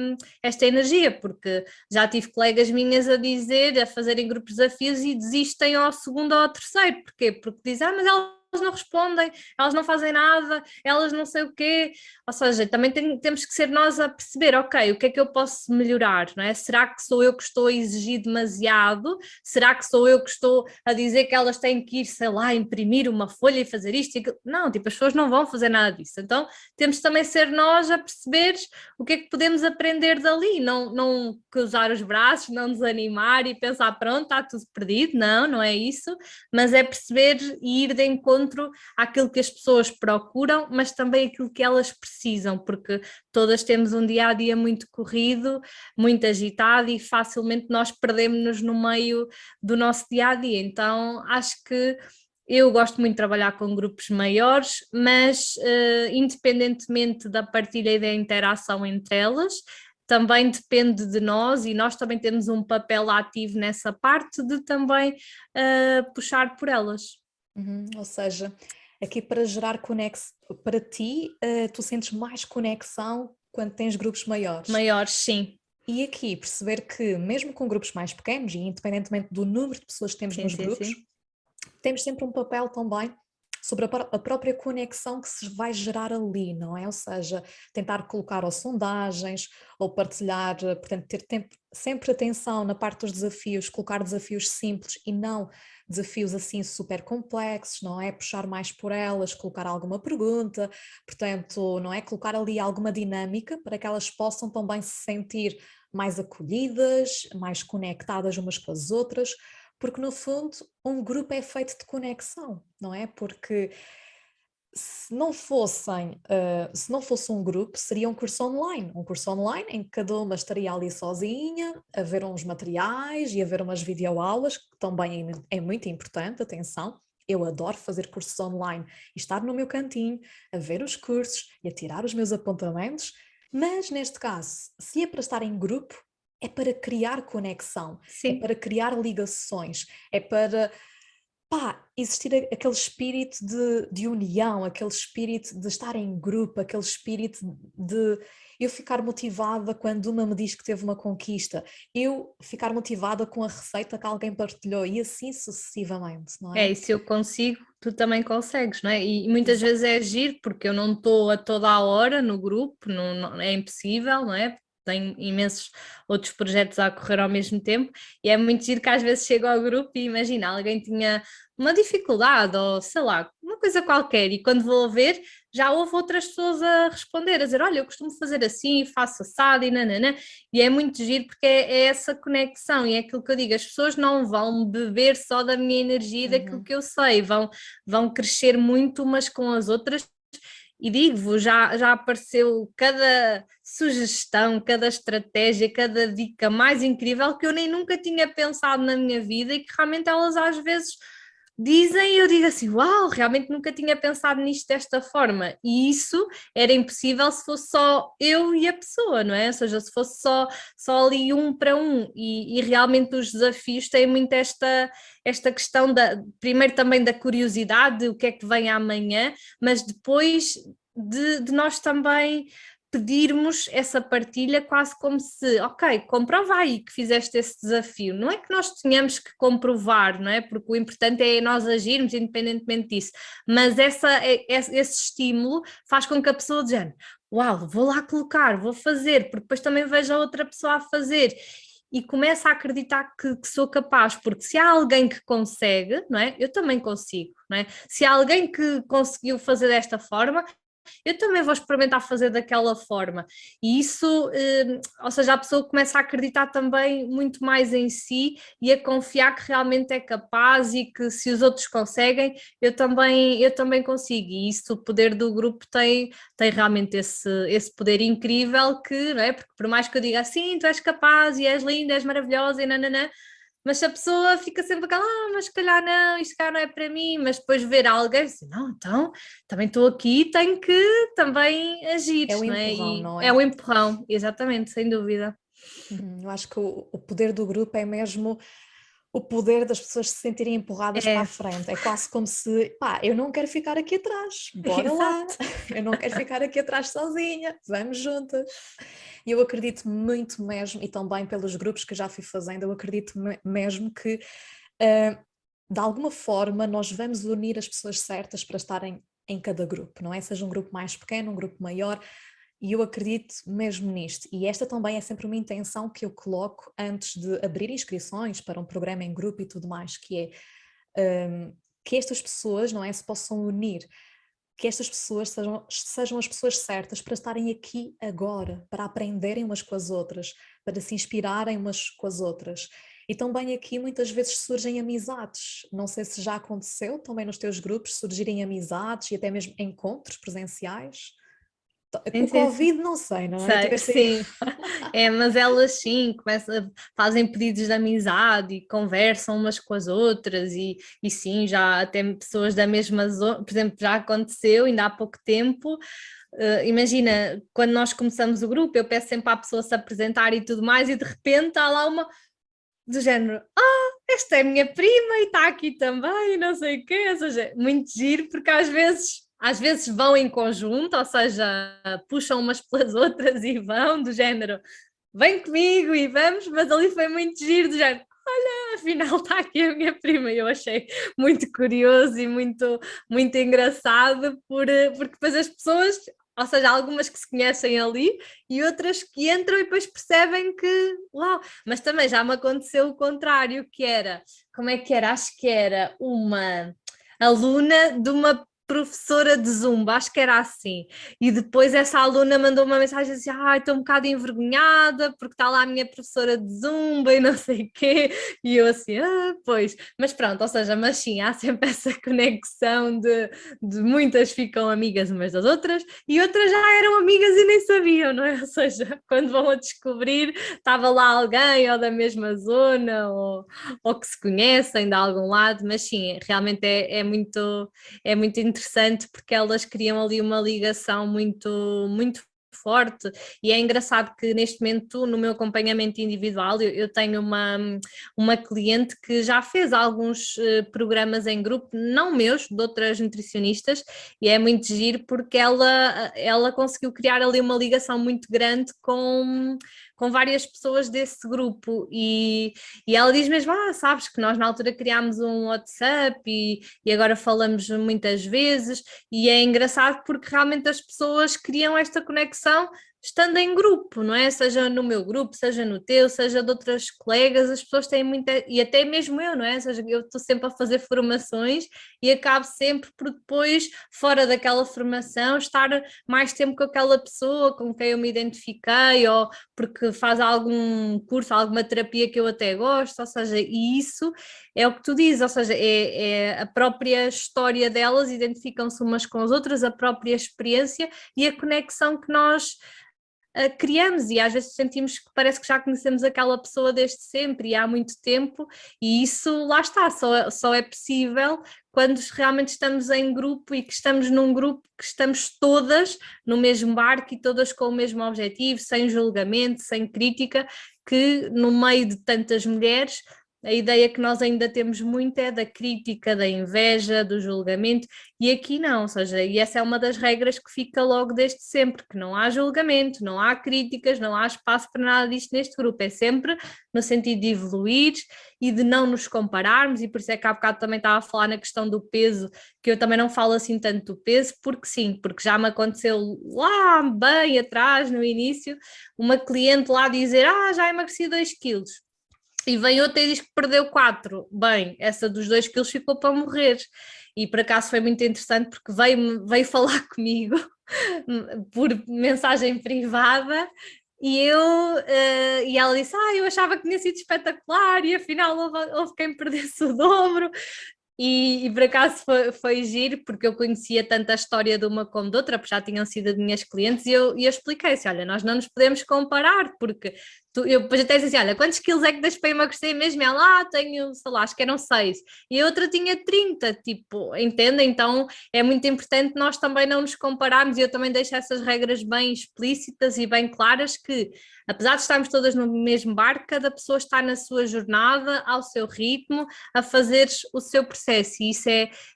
energia, porque já tive colegas minhas a dizer, a fazerem grupos de desafios e desistem ao segundo ou ao terceiro. Porquê? Porque dizem, mas elas não respondem, elas não fazem nada, elas não sei o quê, ou seja, também temos que ser nós a perceber, ok, o que é que eu posso melhorar, não é? Será que sou eu que estou a exigir demasiado? Será que sou eu que estou a dizer que elas têm que ir, sei lá, imprimir uma folha e fazer isto e aquilo? Não, tipo, as pessoas não vão fazer nada disso, então temos também ser nós a perceber o que é que podemos aprender dali, não cruzar os braços, não desanimar e pensar, pronto, está tudo perdido, não é isso, mas é perceber e ir de encontro encontro àquilo que as pessoas procuram, mas também aquilo que elas precisam, porque todas temos um dia a dia muito corrido, muito agitado e facilmente nós perdemos-nos no meio do nosso dia a dia. Então acho que eu gosto muito de trabalhar com grupos maiores, mas independentemente da partilha e da interação entre elas, também depende de nós e nós também temos um papel ativo nessa parte de também puxar por elas. Ou seja, aqui para gerar conexão, para ti, tu sentes mais conexão quando tens grupos maiores. Maiores, sim. E aqui perceber que mesmo com grupos mais pequenos e independentemente do número de pessoas que temos Sim, nos sim, grupos, sim. temos sempre um papel também sobre a própria conexão que se vai gerar ali, não é? Ou seja, tentar colocar ou sondagens ou partilhar, portanto, ter sempre atenção na parte dos desafios, colocar desafios simples e não desafios assim super complexos, não é? Puxar mais por elas, colocar alguma pergunta, portanto, não é? Colocar ali alguma dinâmica para que elas possam também se sentir mais acolhidas, mais conectadas umas com as outras, porque no fundo um grupo é feito de conexão, não é? Porque se não fosse um grupo, seria um curso online em que cada uma estaria ali sozinha, a ver uns materiais e a ver umas videoaulas, que também é muito importante, atenção. Eu adoro fazer cursos online e estar no meu cantinho, a ver os cursos e a tirar os meus apontamentos, mas neste caso, se é para estar em grupo, é para criar conexão, é Sim. para criar ligações, é para existir aquele espírito de união, aquele espírito de estar em grupo, aquele espírito de eu ficar motivada quando uma me diz que teve uma conquista, eu ficar motivada com a receita que alguém partilhou e assim sucessivamente, não É, é? e se eu consigo, tu também consegues, não é? E muitas Exato. vezes é agir, porque eu não estou a toda a hora no grupo, é impossível, não é? Tenho imensos outros projetos a correr ao mesmo tempo, e é muito giro que às vezes chego ao grupo e imagina, alguém tinha uma dificuldade, ou sei lá, uma coisa qualquer, e quando vou ver, já houve outras pessoas a responder, a dizer, olha, eu costumo fazer assim, faço assado e nananã, e é muito giro porque é essa conexão e é aquilo que eu digo, as pessoas não vão beber só da minha energia e daquilo Uhum. que eu sei, vão crescer muito umas com as outras e digo-vos, já apareceu cada sugestão, cada estratégia, cada dica mais incrível que eu nem nunca tinha pensado na minha vida e que realmente elas às vezes dizem e eu digo assim, uau, realmente nunca tinha pensado nisto desta forma. E isso era impossível se fosse só eu e a pessoa, não é? Ou seja, se fosse só ali um para um. E realmente os desafios têm muito esta questão primeiro também da curiosidade, o que é que vem amanhã, mas depois de nós também pedirmos essa partilha quase como se, ok, comprova aí que fizeste esse desafio. Não é que nós tenhamos que comprovar, não é? Porque o importante é nós agirmos independentemente disso, mas esse estímulo faz com que a pessoa diga, uau, vou lá colocar, vou fazer, porque depois também vejo a outra pessoa a fazer e começa a acreditar que sou capaz, porque se há alguém que consegue, não é? Eu também consigo, não é? Se há alguém que conseguiu fazer desta forma, eu também vou experimentar fazer daquela forma. E isso, ou seja, a pessoa começa a acreditar também muito mais em si e a confiar que realmente é capaz e que se os outros conseguem, eu também consigo. E isso, o poder do grupo tem realmente esse poder incrível que, não é? Porque por mais que eu diga assim, tu és capaz e és linda, és maravilhosa e nananã, mas se a pessoa fica sempre aquela, mas se calhar não, isto cá não é para mim, mas depois ver alguém assim, não, então também estou aqui, tenho que também agir, É o não é? empurrão, E não é é? um empurrão, exatamente, sem dúvida. Eu acho que o poder do grupo é mesmo o poder das pessoas se sentirem empurradas para a É, frente. É quase como se, eu não quero ficar aqui atrás, bora lá, exato. eu não quero ficar aqui atrás sozinha, vamos juntas. E eu acredito muito mesmo, e também pelos grupos que já fui fazendo, eu acredito mesmo que ah, de alguma forma nós vamos unir as pessoas certas para estarem em cada grupo, não é? Seja um grupo mais pequeno, um grupo maior, e eu acredito mesmo nisto. E esta também é sempre uma intenção que eu coloco antes de abrir inscrições para um programa em grupo e tudo mais, que é que estas pessoas, não é, se possam unir, que estas pessoas sejam as pessoas certas para estarem aqui agora, para aprenderem umas com as outras, para se inspirarem umas com as outras. E também aqui muitas vezes surgem amizades. Não sei se já aconteceu também nos teus grupos surgirem amizades e até mesmo encontros presenciais. Com Sim, o sim, sim. Covid não sei, não é? Sei, Tiveste aí... sim, mas elas sim fazem pedidos de amizade e conversam umas com as outras e sim, já até pessoas da mesma zona, por exemplo, já aconteceu ainda há pouco tempo. Imagina, quando nós começamos o grupo, eu peço sempre à pessoa se apresentar e tudo mais, e de repente há lá uma do género, esta é a minha prima e está aqui também, não sei o quê, ou seja, muito giro, porque às vezes vão em conjunto, ou seja, puxam umas pelas outras e vão, do género, vem comigo e vamos, mas ali foi muito giro, do género, afinal está aqui a minha prima, e eu achei muito curioso e muito, muito engraçado, porque depois as pessoas, ou seja, algumas que se conhecem ali e outras que entram e depois percebem que, uau, mas também já me aconteceu o contrário, que era, como é que era? Acho que era uma aluna de uma professora de Zumba, acho que era assim. E depois essa aluna mandou uma mensagem assim: ai, estou um bocado envergonhada porque está lá a minha professora de Zumba e não sei o quê. E eu assim, pois. Mas pronto, ou seja, mas sim, há sempre essa conexão de muitas ficam amigas umas das outras e outras já eram amigas e nem sabiam, não é? Ou seja, quando vão a descobrir, estava lá alguém ou da mesma zona ou que se conhecem de algum lado, mas sim, realmente é muito interessante porque elas criam ali uma ligação muito, muito forte e é engraçado que neste momento no meu acompanhamento individual eu tenho uma cliente que já fez alguns programas em grupo, não meus, de outras nutricionistas e é muito giro porque ela conseguiu criar ali uma ligação muito grande com várias pessoas desse grupo e ela diz mesmo, sabes que nós na altura criámos um WhatsApp e agora falamos muitas vezes, e é engraçado porque realmente as pessoas criam esta conexão estando em grupo, não é? Seja no meu grupo, seja no teu, seja de outras colegas, as pessoas têm muita, e até mesmo eu, não é? Ou seja, eu estou sempre a fazer formações e acabo sempre por depois, fora daquela formação, estar mais tempo com aquela pessoa com quem eu me identifiquei, ou porque faz algum curso, alguma terapia que eu até gosto, ou seja, e isso é o que tu dizes, ou seja, é a própria história delas, identificam-se umas com as outras, a própria experiência e a conexão que nós criamos e às vezes sentimos que parece que já conhecemos aquela pessoa desde sempre e há muito tempo e isso lá está, só é possível quando realmente estamos em grupo e que estamos num grupo que estamos todas no mesmo barco e todas com o mesmo objetivo, sem julgamento, sem crítica, que no meio de tantas mulheres a ideia que nós ainda temos muito é da crítica, da inveja, do julgamento, e aqui não, ou seja, e essa é uma das regras que fica logo desde sempre, que não há julgamento, não há críticas, não há espaço para nada disto neste grupo, é sempre no sentido de evoluir e de não nos compararmos, e por isso é que há bocado também estava a falar na questão do peso, que eu também não falo assim tanto do peso, porque sim, porque já me aconteceu lá bem atrás, no início, uma cliente lá dizer, já emagreci 2 quilos, e vem outra e diz que perdeu 4. Bem, essa dos 2 quilos ficou para morrer. E por acaso foi muito interessante porque veio falar comigo por mensagem privada e ela disse: eu achava que tinha sido espetacular e afinal houve quem perdesse o dobro. E por acaso foi giro, porque eu conhecia tanto a história de uma como de outra, porque já tinham sido minhas clientes, e eu expliquei assim: olha, nós não nos podemos comparar, porque eu depois até disse assim: olha, quantos quilos é que das para emagrecer mesmo? Ela, tenho, sei lá, acho que eram 6, e a outra tinha 30, tipo, entende? Então é muito importante nós também não nos compararmos, e eu também deixo essas regras bem explícitas e bem claras que apesar de estarmos todas no mesmo barco, cada pessoa está na sua jornada, ao seu ritmo, a fazer o seu processo, e isso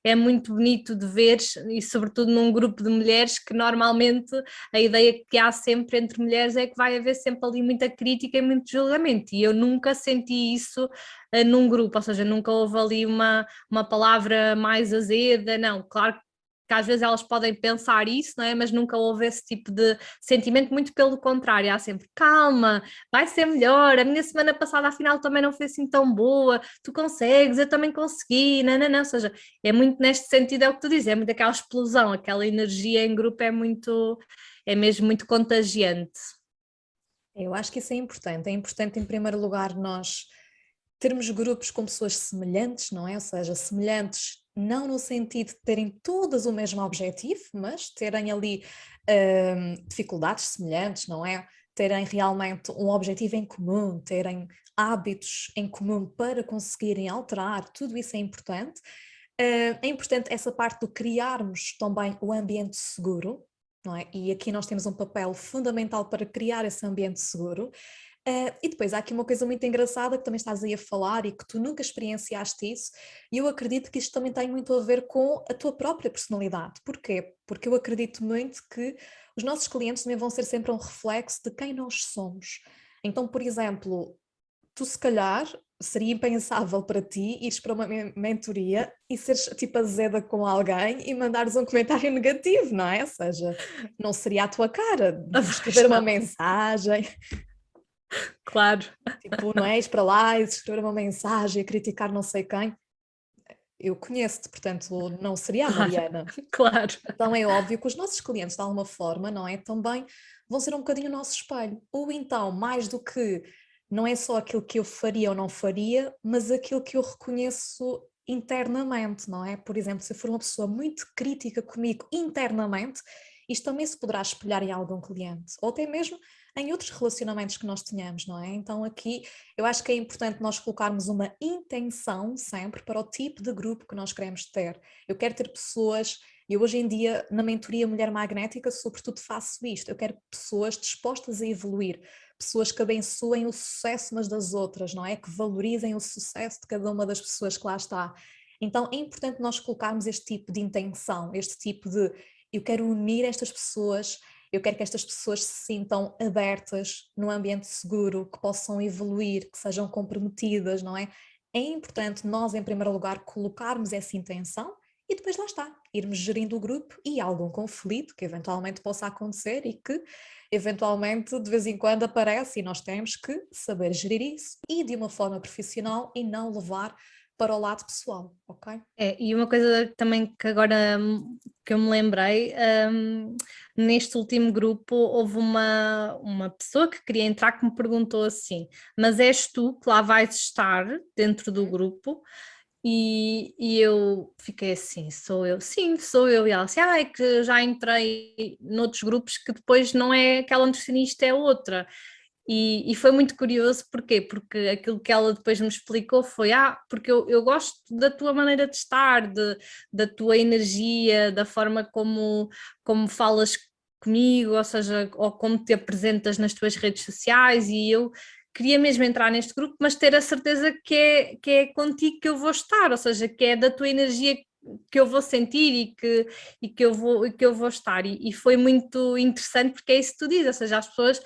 é muito bonito de ver, e sobretudo num grupo de mulheres que normalmente a ideia que há sempre entre mulheres é que vai haver sempre ali muita crítica e muito julgamento, e eu nunca senti isso num grupo, ou seja, nunca houve ali uma palavra mais azeda, não, claro que às vezes elas podem pensar isso, não é? Mas nunca houve esse tipo de sentimento, muito pelo contrário, há sempre calma, vai ser melhor, a minha semana passada afinal também não foi assim tão boa, tu consegues, eu também consegui, não, ou seja, é muito neste sentido, é o que tu dizes, é muito aquela explosão, aquela energia em grupo é mesmo muito contagiante. Eu acho que isso é importante em primeiro lugar nós termos grupos com pessoas semelhantes, não é? Ou seja, semelhantes não no sentido de terem todas o mesmo objetivo, mas terem ali dificuldades semelhantes, não é? Terem realmente um objetivo em comum, terem hábitos em comum para conseguirem alterar, tudo isso é importante. É importante essa parte do criarmos também o ambiente seguro, não é? E aqui nós temos um papel fundamental para criar esse ambiente seguro. E depois há aqui uma coisa muito engraçada que também estás aí a falar e que tu nunca experienciaste isso, e eu acredito que isto também tem muito a ver com a tua própria personalidade. Porquê? Porque eu acredito muito que os nossos clientes também vão ser sempre um reflexo de quem nós somos. Então, por exemplo, tu se calhar seria impensável para ti ires para uma mentoria e seres tipo azeda com alguém e mandares um comentário negativo, não é? Ou seja, não seria a tua cara de escrever uma mensagem. Claro. Tipo, não é? Ir para lá e escrever uma mensagem a criticar não sei quem. Eu conheço-te, portanto, não seria a Claro, Mariana. claro. Então é óbvio que os nossos clientes, de alguma forma, não é? Também vão ser um bocadinho o nosso espelho. Ou então, mais do que, não é só aquilo que eu faria ou não faria, mas aquilo que eu reconheço internamente, não é? Por exemplo, se eu for uma pessoa muito crítica comigo internamente, isto também se poderá espelhar em algum cliente. Ou até mesmo em outros relacionamentos que nós tenhamos, não é? Então aqui eu acho que é importante nós colocarmos uma intenção sempre para o tipo de grupo que nós queremos ter. Eu quero ter pessoas, eu hoje em dia na mentoria Mulher Magnética sobretudo faço isto, eu quero pessoas dispostas a evoluir, pessoas que abençoem o sucesso umas das outras, não é? Que valorizem o sucesso de cada uma das pessoas que lá está. Então é importante nós colocarmos este tipo de intenção, este tipo de eu quero unir estas pessoas, eu quero que estas pessoas se sintam abertas num ambiente seguro, que possam evoluir, que sejam comprometidas, não é? É importante nós, em primeiro lugar, colocarmos essa intenção e depois lá está, irmos gerindo o grupo e algum conflito que eventualmente possa acontecer e que eventualmente de vez em quando aparece e nós temos que saber gerir isso e de uma forma profissional e não levar para o lado pessoal, ok? E uma coisa também que agora que eu me lembrei, neste último grupo houve uma pessoa que queria entrar que me perguntou assim: mas és tu que lá vais estar dentro do grupo? E eu fiquei assim, sou eu? Sim, sou eu. E ela assim, é que já entrei noutros grupos que depois não é aquela nutricionista, é outra. E foi muito curioso, porquê? Porque aquilo que ela depois me explicou foi, porque eu gosto da tua maneira de estar, da tua energia, da forma como falas comigo, ou seja, ou como te apresentas nas tuas redes sociais, e eu queria mesmo entrar neste grupo, mas ter a certeza que é contigo que eu vou estar, ou seja, que é da tua energia que eu vou sentir e que eu vou estar, e foi muito interessante porque é isso que tu dizes, ou seja, as pessoas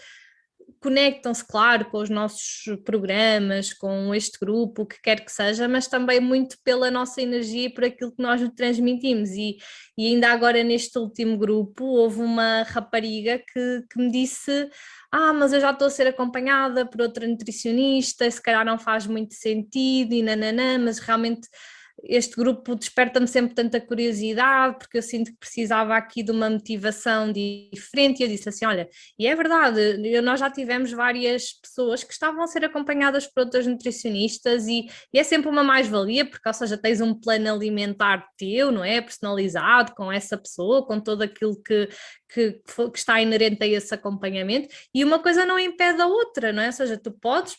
conectam-se, claro, com os nossos programas, com este grupo, o que quer que seja, mas também muito pela nossa energia e por aquilo que nós lhe transmitimos. E ainda agora neste último grupo houve uma rapariga que me disse: mas eu já estou a ser acompanhada por outra nutricionista, se calhar não faz muito sentido e nananã, mas realmente este grupo desperta-me sempre tanta curiosidade, porque eu sinto que precisava aqui de uma motivação diferente, e eu disse assim, olha, e é verdade, nós já tivemos várias pessoas que estavam a ser acompanhadas por outras nutricionistas, e é sempre uma mais-valia, porque, ou seja, tens um plano alimentar teu, não é, personalizado, com essa pessoa, com todo aquilo que está inerente a esse acompanhamento, e uma coisa não impede a outra, não é, ou seja, tu podes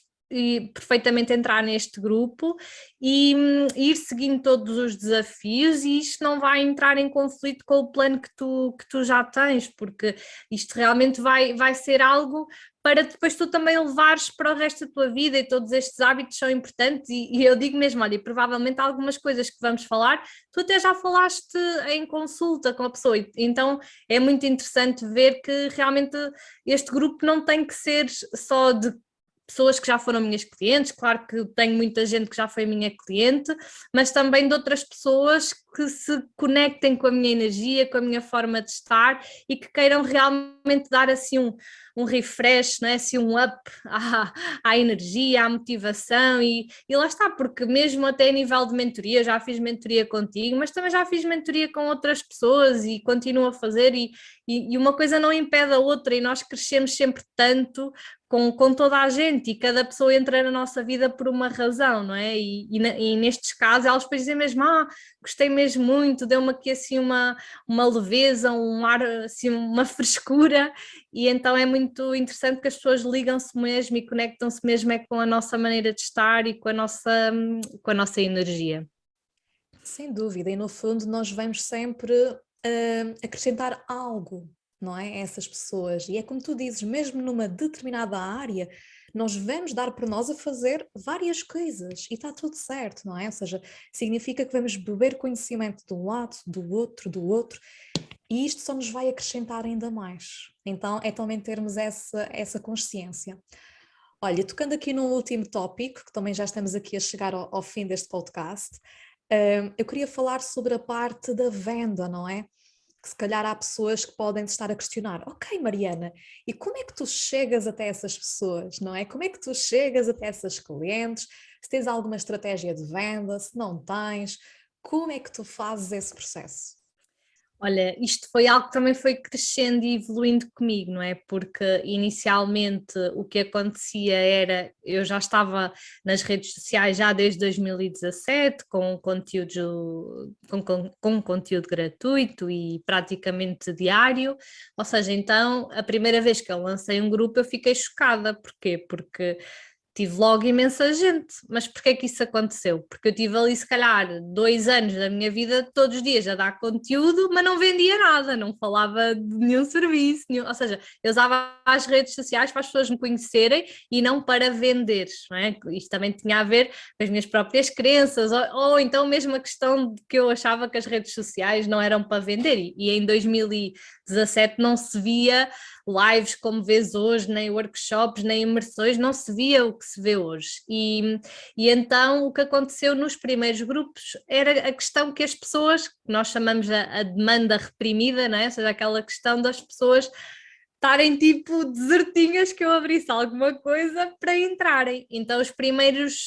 perfeitamente entrar neste grupo e ir seguindo todos os desafios, e isto não vai entrar em conflito com o plano que tu já tens, porque isto realmente vai ser algo para depois tu também levares para o resto da tua vida, e todos estes hábitos são importantes, e eu digo mesmo, olha, provavelmente algumas coisas que vamos falar, tu até já falaste em consulta com a pessoa, então é muito interessante ver que realmente este grupo não tem que ser só de pessoas que já foram minhas clientes, claro que tenho muita gente que já foi minha cliente, mas também de outras pessoas que se conectem com a minha energia, com a minha forma de estar e que queiram realmente dar assim um refresh, não é? Assim um up à energia, à motivação e lá está, porque mesmo até a nível de mentoria, já fiz mentoria contigo, mas também já fiz mentoria com outras pessoas e continuo a fazer e uma coisa não impede a outra e nós crescemos sempre tanto com toda a gente e cada pessoa entra na nossa vida por uma razão, não é? E nestes casos elas depois dizem mesmo, gostei mesmo muito, deu-me aqui assim uma leveza, um ar, assim, uma frescura e então é muito interessante que as pessoas ligam-se mesmo e conectam-se mesmo é com a nossa maneira de estar e com a nossa energia. Sem dúvida, e no fundo nós vamos sempre acrescentar algo, não é? A essas pessoas. E é como tu dizes, mesmo numa determinada área, nós vamos dar por nós a fazer várias coisas e está tudo certo, não é? Ou seja, significa que vamos beber conhecimento de um lado, do outro, e isto só nos vai acrescentar ainda mais. Então é também termos essa consciência. Olha, tocando aqui no último tópico, que também já estamos aqui a chegar ao fim deste podcast, eu queria falar sobre a parte da venda, não é? Que se calhar há pessoas que podem estar a questionar, ok, Mariana, e como é que tu chegas até essas pessoas, não é? Como é que tu chegas até essas clientes? Se tens alguma estratégia de venda, se não tens, como é que tu fazes esse processo? Olha, isto foi algo que também foi crescendo e evoluindo comigo, não é? Porque inicialmente o que acontecia era, eu já estava nas redes sociais já desde 2017, com conteúdo, com conteúdo gratuito e praticamente diário, ou seja, então a primeira vez que eu lancei um grupo eu fiquei chocada, porquê? Porque tive logo imensa gente, mas porquê que isso aconteceu? Porque eu tive ali se calhar 2 anos da minha vida todos os dias a dar conteúdo, mas não vendia nada, não falava de nenhum serviço, ou seja, eu usava as redes sociais para as pessoas me conhecerem e não para vender, não é? Isto também tinha a ver com as minhas próprias crenças, ou então mesmo a questão de que eu achava que as redes sociais não eram para vender, e em 2017 não se via lives como vês hoje, nem workshops, nem imersões, não se via o que se vê hoje. E então o que aconteceu nos primeiros grupos era a questão que as pessoas, que nós chamamos a demanda reprimida, não é? Ou seja, aquela questão das pessoas estarem tipo desertinhas que eu abrisse alguma coisa para entrarem. Então os primeiros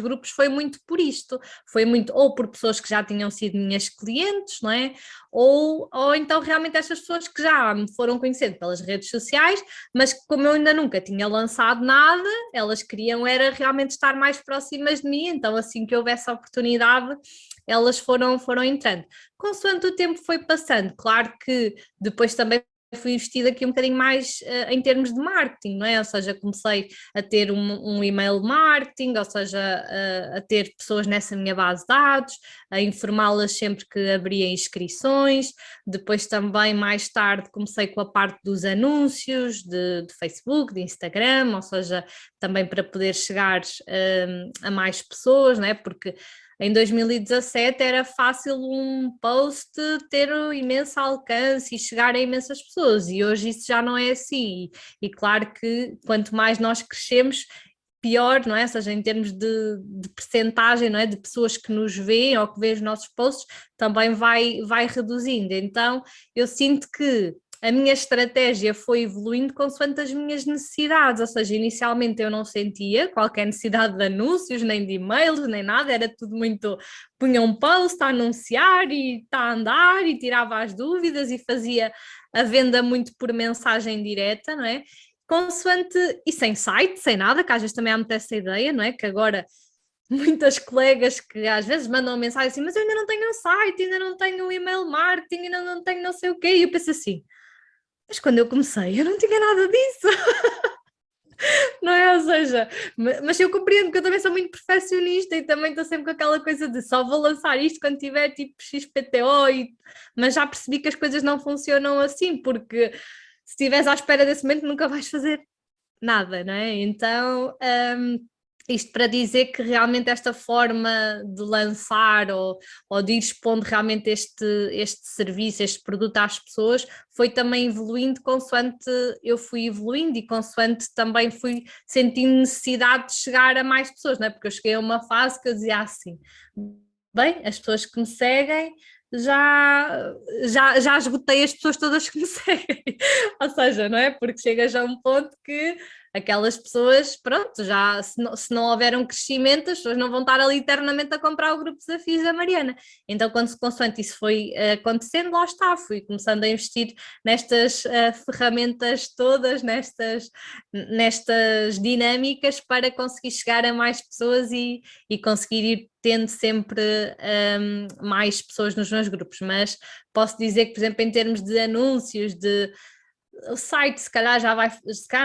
grupos foi muito por isto, foi muito ou por pessoas que já tinham sido minhas clientes, não é? Ou então realmente estas pessoas que já me foram conhecendo pelas redes sociais, mas como eu ainda nunca tinha lançado nada, elas queriam era realmente estar mais próximas de mim, então assim que houve essa oportunidade, elas foram entrando. Consoante o tempo foi passando, claro que depois também fui investida aqui um bocadinho mais em termos de marketing, não é? Ou seja, comecei a ter um email marketing, ou seja, a ter pessoas nessa minha base de dados, a informá-las sempre que abria inscrições, depois também mais tarde comecei com a parte dos anúncios de Facebook, de Instagram, ou seja, também para poder chegar a mais pessoas, não é? Porque em 2017 era fácil um post ter um imenso alcance e chegar a imensas pessoas, e hoje isso já não é assim. E claro que quanto mais nós crescemos, pior, não é? Ou seja, em termos de percentagem, não é? De pessoas que nos veem ou que veem os nossos posts, também vai reduzindo. Então eu sinto que a minha estratégia foi evoluindo consoante as minhas necessidades, ou seja, inicialmente eu não sentia qualquer necessidade de anúncios, nem de e-mails, nem nada, era tudo muito, punha um post a anunciar e está a andar e tirava as dúvidas e fazia a venda muito por mensagem direta, não é? Consoante, e sem site, sem nada, que às vezes também há muita essa ideia, não é? Que agora muitas colegas que às vezes mandam mensagem assim, mas eu ainda não tenho um site, ainda não tenho um e-mail marketing, ainda não tenho não sei o quê, e eu penso assim, mas quando eu comecei, eu não tinha nada disso, não é? Ou seja, mas eu compreendo que eu também sou muito perfeccionista e também estou sempre com aquela coisa de só vou lançar isto quando tiver tipo XPTO, mas já percebi que as coisas não funcionam assim, porque se estiveres à espera desse momento nunca vais fazer nada, não é? Então, Isto para dizer que realmente esta forma de lançar ou de ir expondo realmente este serviço, este produto às pessoas, foi também evoluindo consoante eu fui evoluindo e consoante também fui sentindo necessidade de chegar a mais pessoas, não é? Porque eu cheguei a uma fase que eu dizia assim, bem, as pessoas que me seguem já esgotei as pessoas todas que me seguem, ou seja, não é? Porque chegas a um ponto que aquelas pessoas, pronto, já se não houver um crescimento, as pessoas não vão estar ali eternamente a comprar o grupo de desafios da Mariana. Então, consoante isso foi acontecendo, lá está, fui começando a investir nestas ferramentas todas, nestas dinâmicas para conseguir chegar a mais pessoas e conseguir ir tendo sempre mais pessoas nos meus grupos. Mas posso dizer que, por exemplo, em termos de anúncios, o site se calhar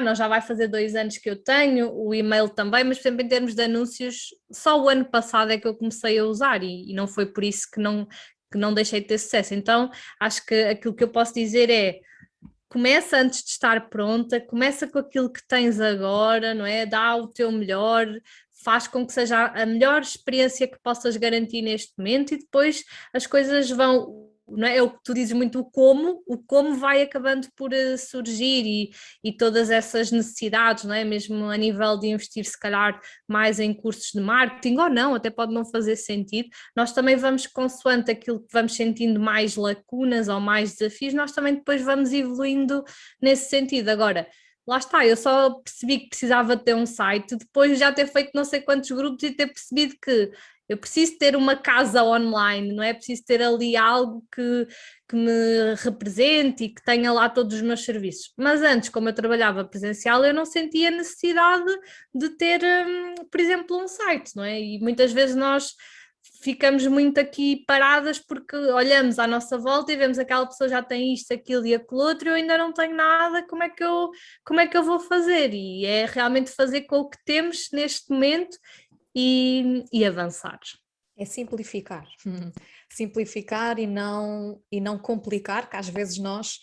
não, já vai fazer 2 anos que eu tenho, o e-mail também, mas por exemplo em termos de anúncios, só o ano passado é que eu comecei a usar e não foi por isso que não deixei de ter sucesso. Então acho que aquilo que eu posso dizer é começa antes de estar pronta, começa com aquilo que tens agora, não é? Dá o teu melhor, faz com que seja a melhor experiência que possas garantir neste momento e depois as coisas vão, não é? É o que tu dizes muito, o como vai acabando por surgir e todas essas necessidades, não é? Mesmo a nível de investir se calhar mais em cursos de marketing ou não, até pode não fazer sentido, nós também vamos, consoante aquilo que vamos sentindo mais lacunas ou mais desafios, nós também depois vamos evoluindo nesse sentido. Agora, lá está, eu só percebi que precisava ter um site depois de já ter feito não sei quantos grupos e ter percebido que eu preciso ter uma casa online, não é preciso ter ali algo que me represente e que tenha lá todos os meus serviços. Mas antes, como eu trabalhava presencial, eu não sentia necessidade de ter, por exemplo, um site, não é? E muitas vezes nós ficamos muito aqui paradas porque olhamos à nossa volta e vemos aquela pessoa já tem isto, aquilo e aquilo outro, e eu ainda não tenho nada, como é que eu vou fazer? E é realmente fazer com o que temos neste momento e avançar. É simplificar. Simplificar e não complicar, que às vezes nós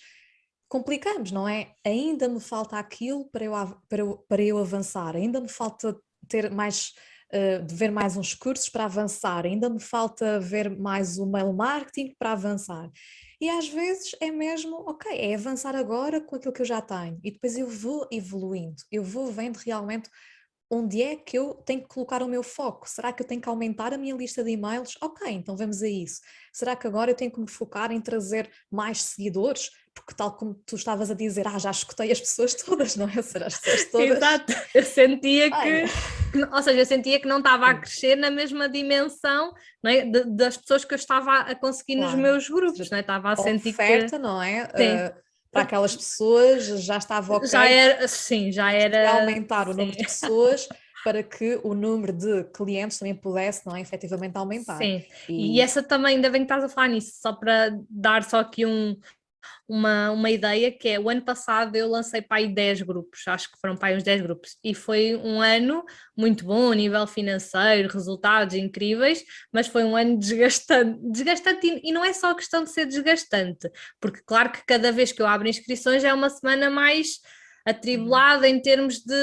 complicamos, não é? Ainda me falta aquilo para eu avançar, ainda me falta ter mais, de ver mais uns cursos para avançar, ainda me falta ver mais o mail marketing para avançar. E às vezes é mesmo, ok, é avançar agora com aquilo que eu já tenho e depois eu vou evoluindo, eu vou vendo realmente onde é que eu tenho que colocar o meu foco? Será que eu tenho que aumentar a minha lista de e-mails? Ok, então vamos a isso. Será que agora eu tenho que me focar em trazer mais seguidores? Porque tal como tu estavas a dizer, já escutei as pessoas todas, não é? Será as pessoas todas? Exato, eu sentia Bem, ou seja, eu sentia que não estava a sim, crescer na mesma dimensão, não é? Das pessoas que eu estava a conseguir nos claro. meus Ou grupos, seja, não é? Estava a a sentir que, oferta, não é? sim, Para aquelas pessoas já estava já ok, era, sim, já tínhamos que era, aumentar o número sim. de pessoas para que o número de clientes também pudesse, não é? Efetivamente aumentar. Sim, e E essa também, ainda bem que estás a falar nisso, só para dar só aqui uma ideia, que é o ano passado eu lancei para aí 10 grupos, acho que foram para aí uns 10 grupos, e foi um ano muito bom a nível financeiro, resultados incríveis, mas foi um ano desgastante e não é só questão de ser desgastante, porque claro que cada vez que eu abro inscrições é uma semana mais Uhum. atribulada em termos de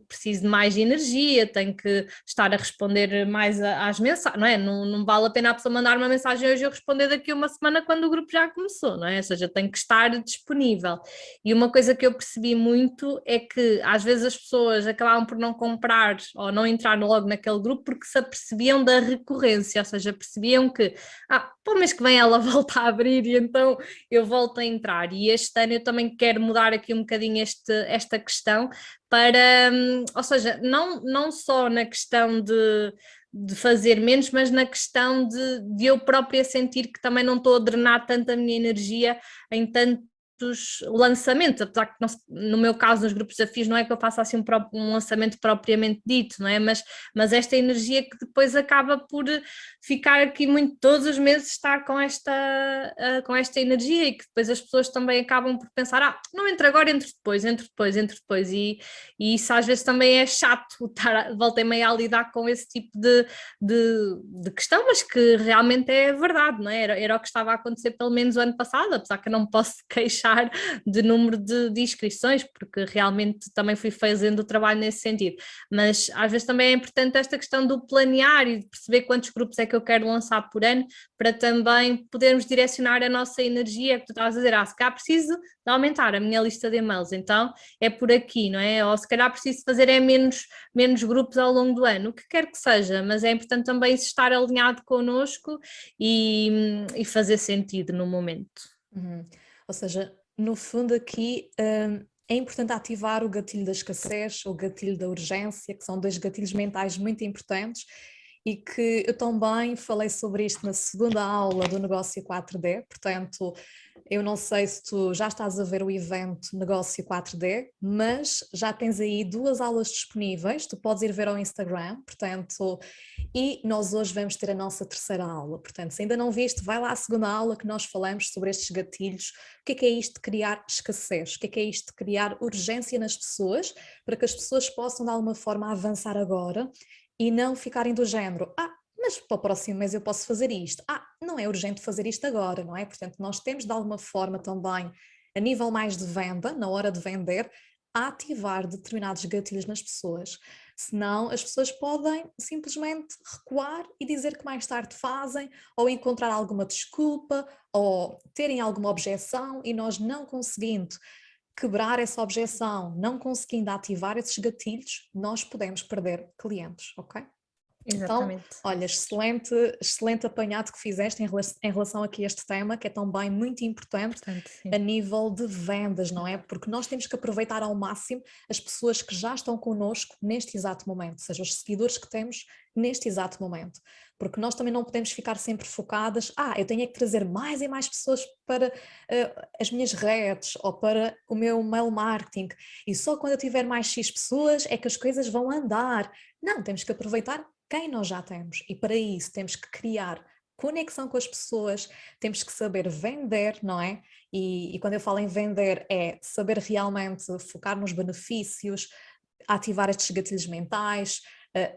preciso de mais energia, tenho que estar a responder mais às mensagens, não é? Não vale a pena a pessoa mandar uma mensagem hoje e eu responder daqui a uma semana quando o grupo já começou, não é? Ou seja, tenho que estar disponível. E uma coisa que eu percebi muito é que às vezes as pessoas acabavam por não comprar ou não entrar logo naquele grupo porque se apercebiam da recorrência, ou seja, percebiam que, pô, mês que vem ela volta a abrir e então eu volto a entrar. E este ano eu também quero mudar aqui um bocadinho esta questão para, ou seja, não só na questão de fazer menos, mas na questão de eu própria sentir que também não estou a drenar tanto a minha energia em tantos lançamentos, apesar que no meu caso nos grupos de desafios não é que eu faça assim um lançamento propriamente dito, não é? Mas esta energia que depois acaba por ficar aqui muito todos os meses estar com esta energia e que depois as pessoas também acabam por pensar, não entra agora, entre depois e isso às vezes também é chato estar volta e meia a lidar com esse tipo de questão, mas que realmente é verdade, não é? Era o que estava a acontecer pelo menos o ano passado, apesar que eu não me posso queixar aumentar de número de inscrições, porque realmente também fui fazendo o trabalho nesse sentido. Mas às vezes também é importante esta questão do planear e de perceber quantos grupos é que eu quero lançar por ano, para também podermos direcionar a nossa energia, que tu estavas a dizer, se calhar preciso de aumentar a minha lista de e-mails, então é por aqui, não é? Ou se calhar preciso fazer menos grupos ao longo do ano, o que quer que seja, mas é importante também estar alinhado connosco e fazer sentido no momento. Uhum. Ou seja, no fundo aqui é importante ativar o gatilho da escassez, o gatilho da urgência, que são dois gatilhos mentais muito importantes e que eu também falei sobre isto na segunda aula do Negócio 4D, portanto, eu não sei se tu já estás a ver o evento Negócio 4D, mas já tens aí 2 aulas disponíveis, tu podes ir ver ao Instagram, portanto, e nós hoje vamos ter a nossa terceira aula, portanto, se ainda não viste, vai lá à segunda aula que nós falamos sobre estes gatilhos, o que é isto de criar escassez, o que é isto de criar urgência nas pessoas, para que as pessoas possam de alguma forma avançar agora e não ficarem do género, mas para o próximo mês eu posso fazer isto. Não é urgente fazer isto agora, não é? Portanto, nós temos de alguma forma também, a nível mais de venda, na hora de vender, a ativar determinados gatilhos nas pessoas. Senão as pessoas podem simplesmente recuar e dizer que mais tarde fazem, ou encontrar alguma desculpa, ou terem alguma objeção e nós não conseguindo quebrar essa objeção, não conseguindo ativar esses gatilhos, nós podemos perder clientes, ok? Então, Exatamente. olha, excelente, excelente apanhado que fizeste em relação aqui a este tema, que é também muito importante a nível de vendas, não é? Porque nós temos que aproveitar ao máximo as pessoas que já estão connosco neste exato momento, ou seja, os seguidores que temos neste exato momento. Porque nós também não podemos ficar sempre focadas, eu tenho é que trazer mais e mais pessoas para as minhas redes ou para o meu mail marketing e só quando eu tiver mais X pessoas é que as coisas vão andar. Não, temos que aproveitar quem nós já temos e para isso temos que criar conexão com as pessoas, temos que saber vender, não é? E quando eu falo em vender é saber realmente focar nos benefícios, ativar estes gatilhos mentais,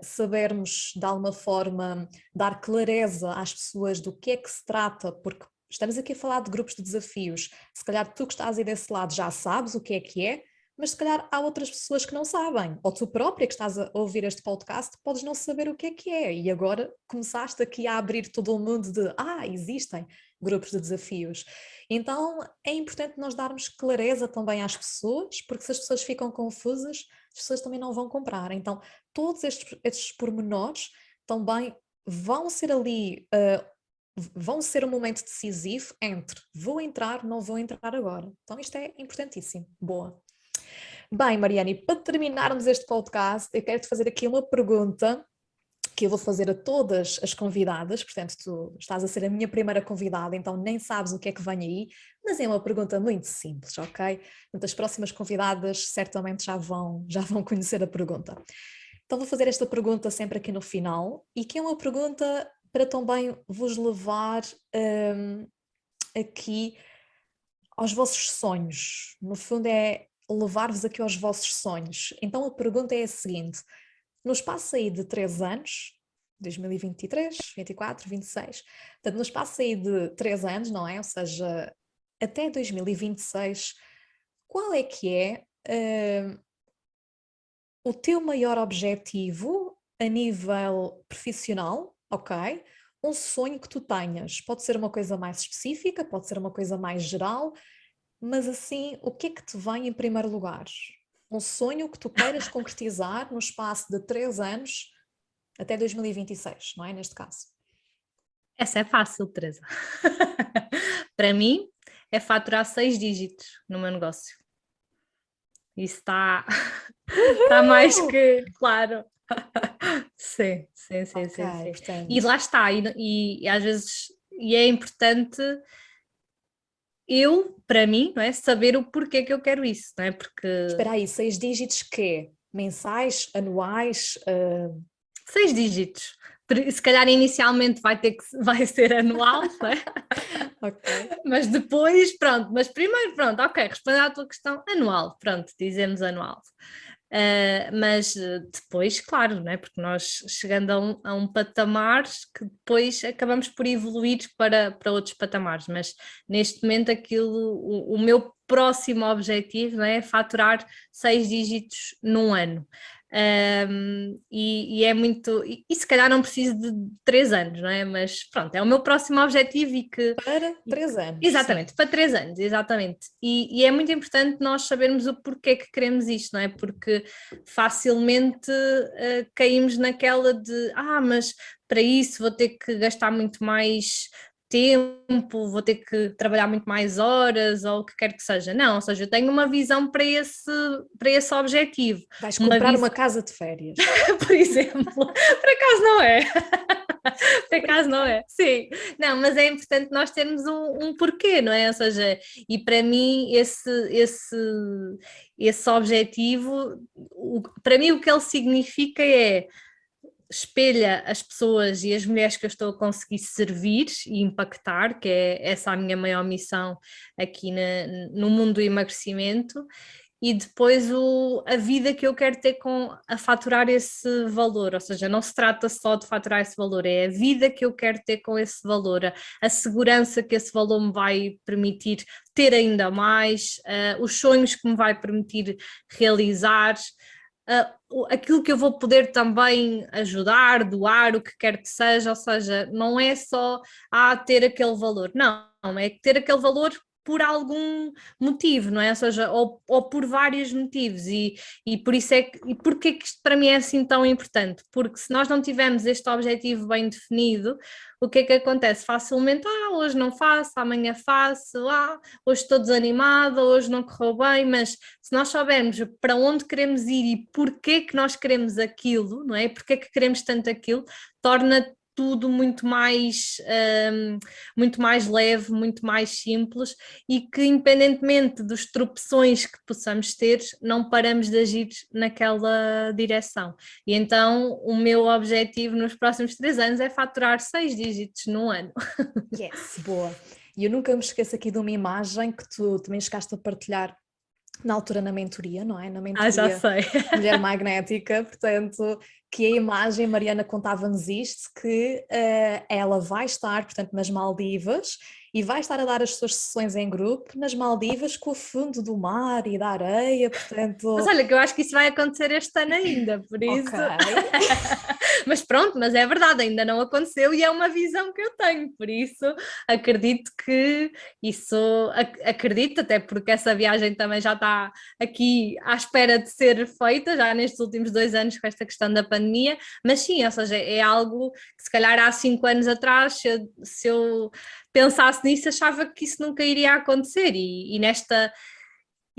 sabermos de alguma forma dar clareza às pessoas do que é que se trata, porque estamos aqui a falar de grupos de desafios, se calhar tu que estás aí desse lado já sabes o que é, mas se calhar há outras pessoas que não sabem, ou tu própria que estás a ouvir este podcast podes não saber o que é, e agora começaste aqui a abrir todo o mundo de, existem grupos de desafios. Então é importante nós darmos clareza também às pessoas, porque se as pessoas ficam confusas, as pessoas também não vão comprar. Então todos estes pormenores também vão ser ali, vão ser um momento decisivo entre vou entrar, não vou entrar agora. Então isto é importantíssimo. Boa. Bem, Mariane, para terminarmos este podcast, eu quero te fazer aqui uma pergunta que eu vou fazer a todas as convidadas, portanto tu estás a ser a minha primeira convidada, então nem sabes o que é que vem aí, mas é uma pergunta muito simples, ok? Portanto, as próximas convidadas certamente já vão conhecer a pergunta. Então vou fazer esta pergunta sempre aqui no final, e que é uma pergunta para também vos levar aqui aos vossos sonhos. No fundo é levar-vos aqui aos vossos sonhos. Então a pergunta é a seguinte: no espaço aí de 3 anos, 2023, 24, 26, portanto no espaço aí de 3 anos, não é? Ou seja, até 2026, qual é que é o teu maior objetivo a nível profissional, ok? Um sonho que tu tenhas. Pode ser uma coisa mais específica, pode ser uma coisa mais geral, mas assim, o que é que te vem em primeiro lugar? Um sonho que tu queiras concretizar no espaço de 3 anos até 2026, não é? Neste caso. Essa é fácil, Teresa. Para mim, é faturar 6 dígitos no meu negócio. Isso está mais que claro. Sim. Portanto, E lá está, e às vezes é importante para mim, não é, saber o porquê que eu quero isso, não é? Porque espera aí, 6 dígitos quê? Mensais, anuais? 6 dígitos. Se calhar inicialmente vai ser anual, não é? Ok. Mas depois, pronto, mas primeiro, pronto, ok, responder à tua questão, anual, pronto, dizemos anual. Mas depois, claro, não é? Porque nós chegando a um patamar que depois acabamos por evoluir para outros patamares, mas neste momento o meu próximo objetivo, não é? Faturar 6 dígitos num ano. E é muito, e se calhar não preciso de 3 anos, não é? Mas pronto, é o meu próximo objetivo Para 3 anos, sim. exatamente, para 3 anos, exatamente. E é muito importante nós sabermos o porquê que queremos isto, não é? Porque facilmente caímos naquela de, mas para isso vou ter que gastar muito mais tempo, vou ter que trabalhar muito mais horas ou o que quer que seja. Não, ou seja, eu tenho uma visão para esse objetivo. Vais Uma comprar visão, uma casa de férias. por exemplo, por acaso não é? Por acaso não é? Sim. Não, mas é importante nós termos um porquê, não é? Ou seja, e para mim esse objetivo, para mim o que ele significa é espelha as pessoas e as mulheres que eu estou a conseguir servir e impactar, que é essa a minha maior missão aqui no mundo do emagrecimento, e depois a vida que eu quero ter a faturar esse valor, ou seja, não se trata só de faturar esse valor, é a vida que eu quero ter com esse valor, a segurança que esse valor me vai permitir ter ainda mais, os sonhos que me vai permitir realizar, aquilo que eu vou poder também ajudar, doar, o que quer que seja, ou seja, não é só ter aquele valor, não, é ter aquele valor por algum motivo, não é? Ou seja, ou por vários motivos, e por isso e porquê que isto para mim é assim tão importante? Porque se nós não tivermos este objetivo bem definido, o que é que acontece? Facilmente, hoje não faço, amanhã faço, hoje estou desanimada, hoje não correu bem, mas se nós soubermos para onde queremos ir e porquê que nós queremos aquilo, não é? Porquê que queremos tanto aquilo, torna tudo muito mais leve, muito mais simples, e que independentemente dos tropeções que possamos ter, não paramos de agir naquela direção. E então o meu objetivo nos próximos 3 anos é faturar 6 dígitos no ano. Yes, boa. E eu nunca me esqueço aqui de uma imagem que tu também chegaste a partilhar na altura na mentoria, não é? Na Já mentoria sei. Mulher Magnética, portanto, que a imagem, Mariana contava-nos isto, que ela vai estar, portanto, nas Maldivas e vai estar a dar as suas sessões em grupo nas Maldivas com o fundo do mar e da areia, Mas portanto, olha, que eu acho que isso vai acontecer este ano ainda, por ok. isso. Mas pronto, mas é verdade, ainda não aconteceu e é uma visão que eu tenho, por isso acredito que isso, acredito, até porque essa viagem também já está aqui à espera de ser feita, já nestes últimos 2 anos com esta questão da pandemia, mas sim, ou seja, é algo que se calhar há 5 anos atrás, se eu pensasse nisso, achava que isso nunca iria acontecer, e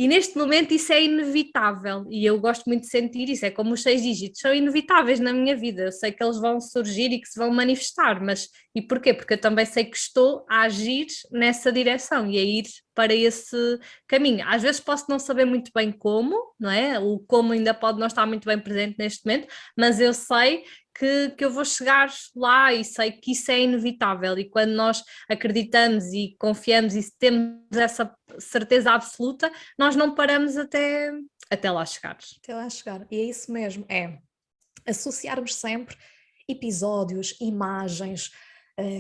neste momento isso é inevitável, e eu gosto muito de sentir isso, é como os 6 dígitos, são inevitáveis na minha vida, eu sei que eles vão surgir e que se vão manifestar, mas e porquê? Porque eu também sei que estou a agir nessa direção e a ir para esse caminho. Às vezes posso não saber muito bem como, não é? O como ainda pode não estar muito bem presente neste momento, mas eu sei que eu vou chegar lá e sei que isso é inevitável, e quando nós acreditamos e confiamos e temos essa certeza absoluta, nós não paramos até lá chegar. Até lá chegar. E é isso mesmo, é associarmos sempre episódios, imagens,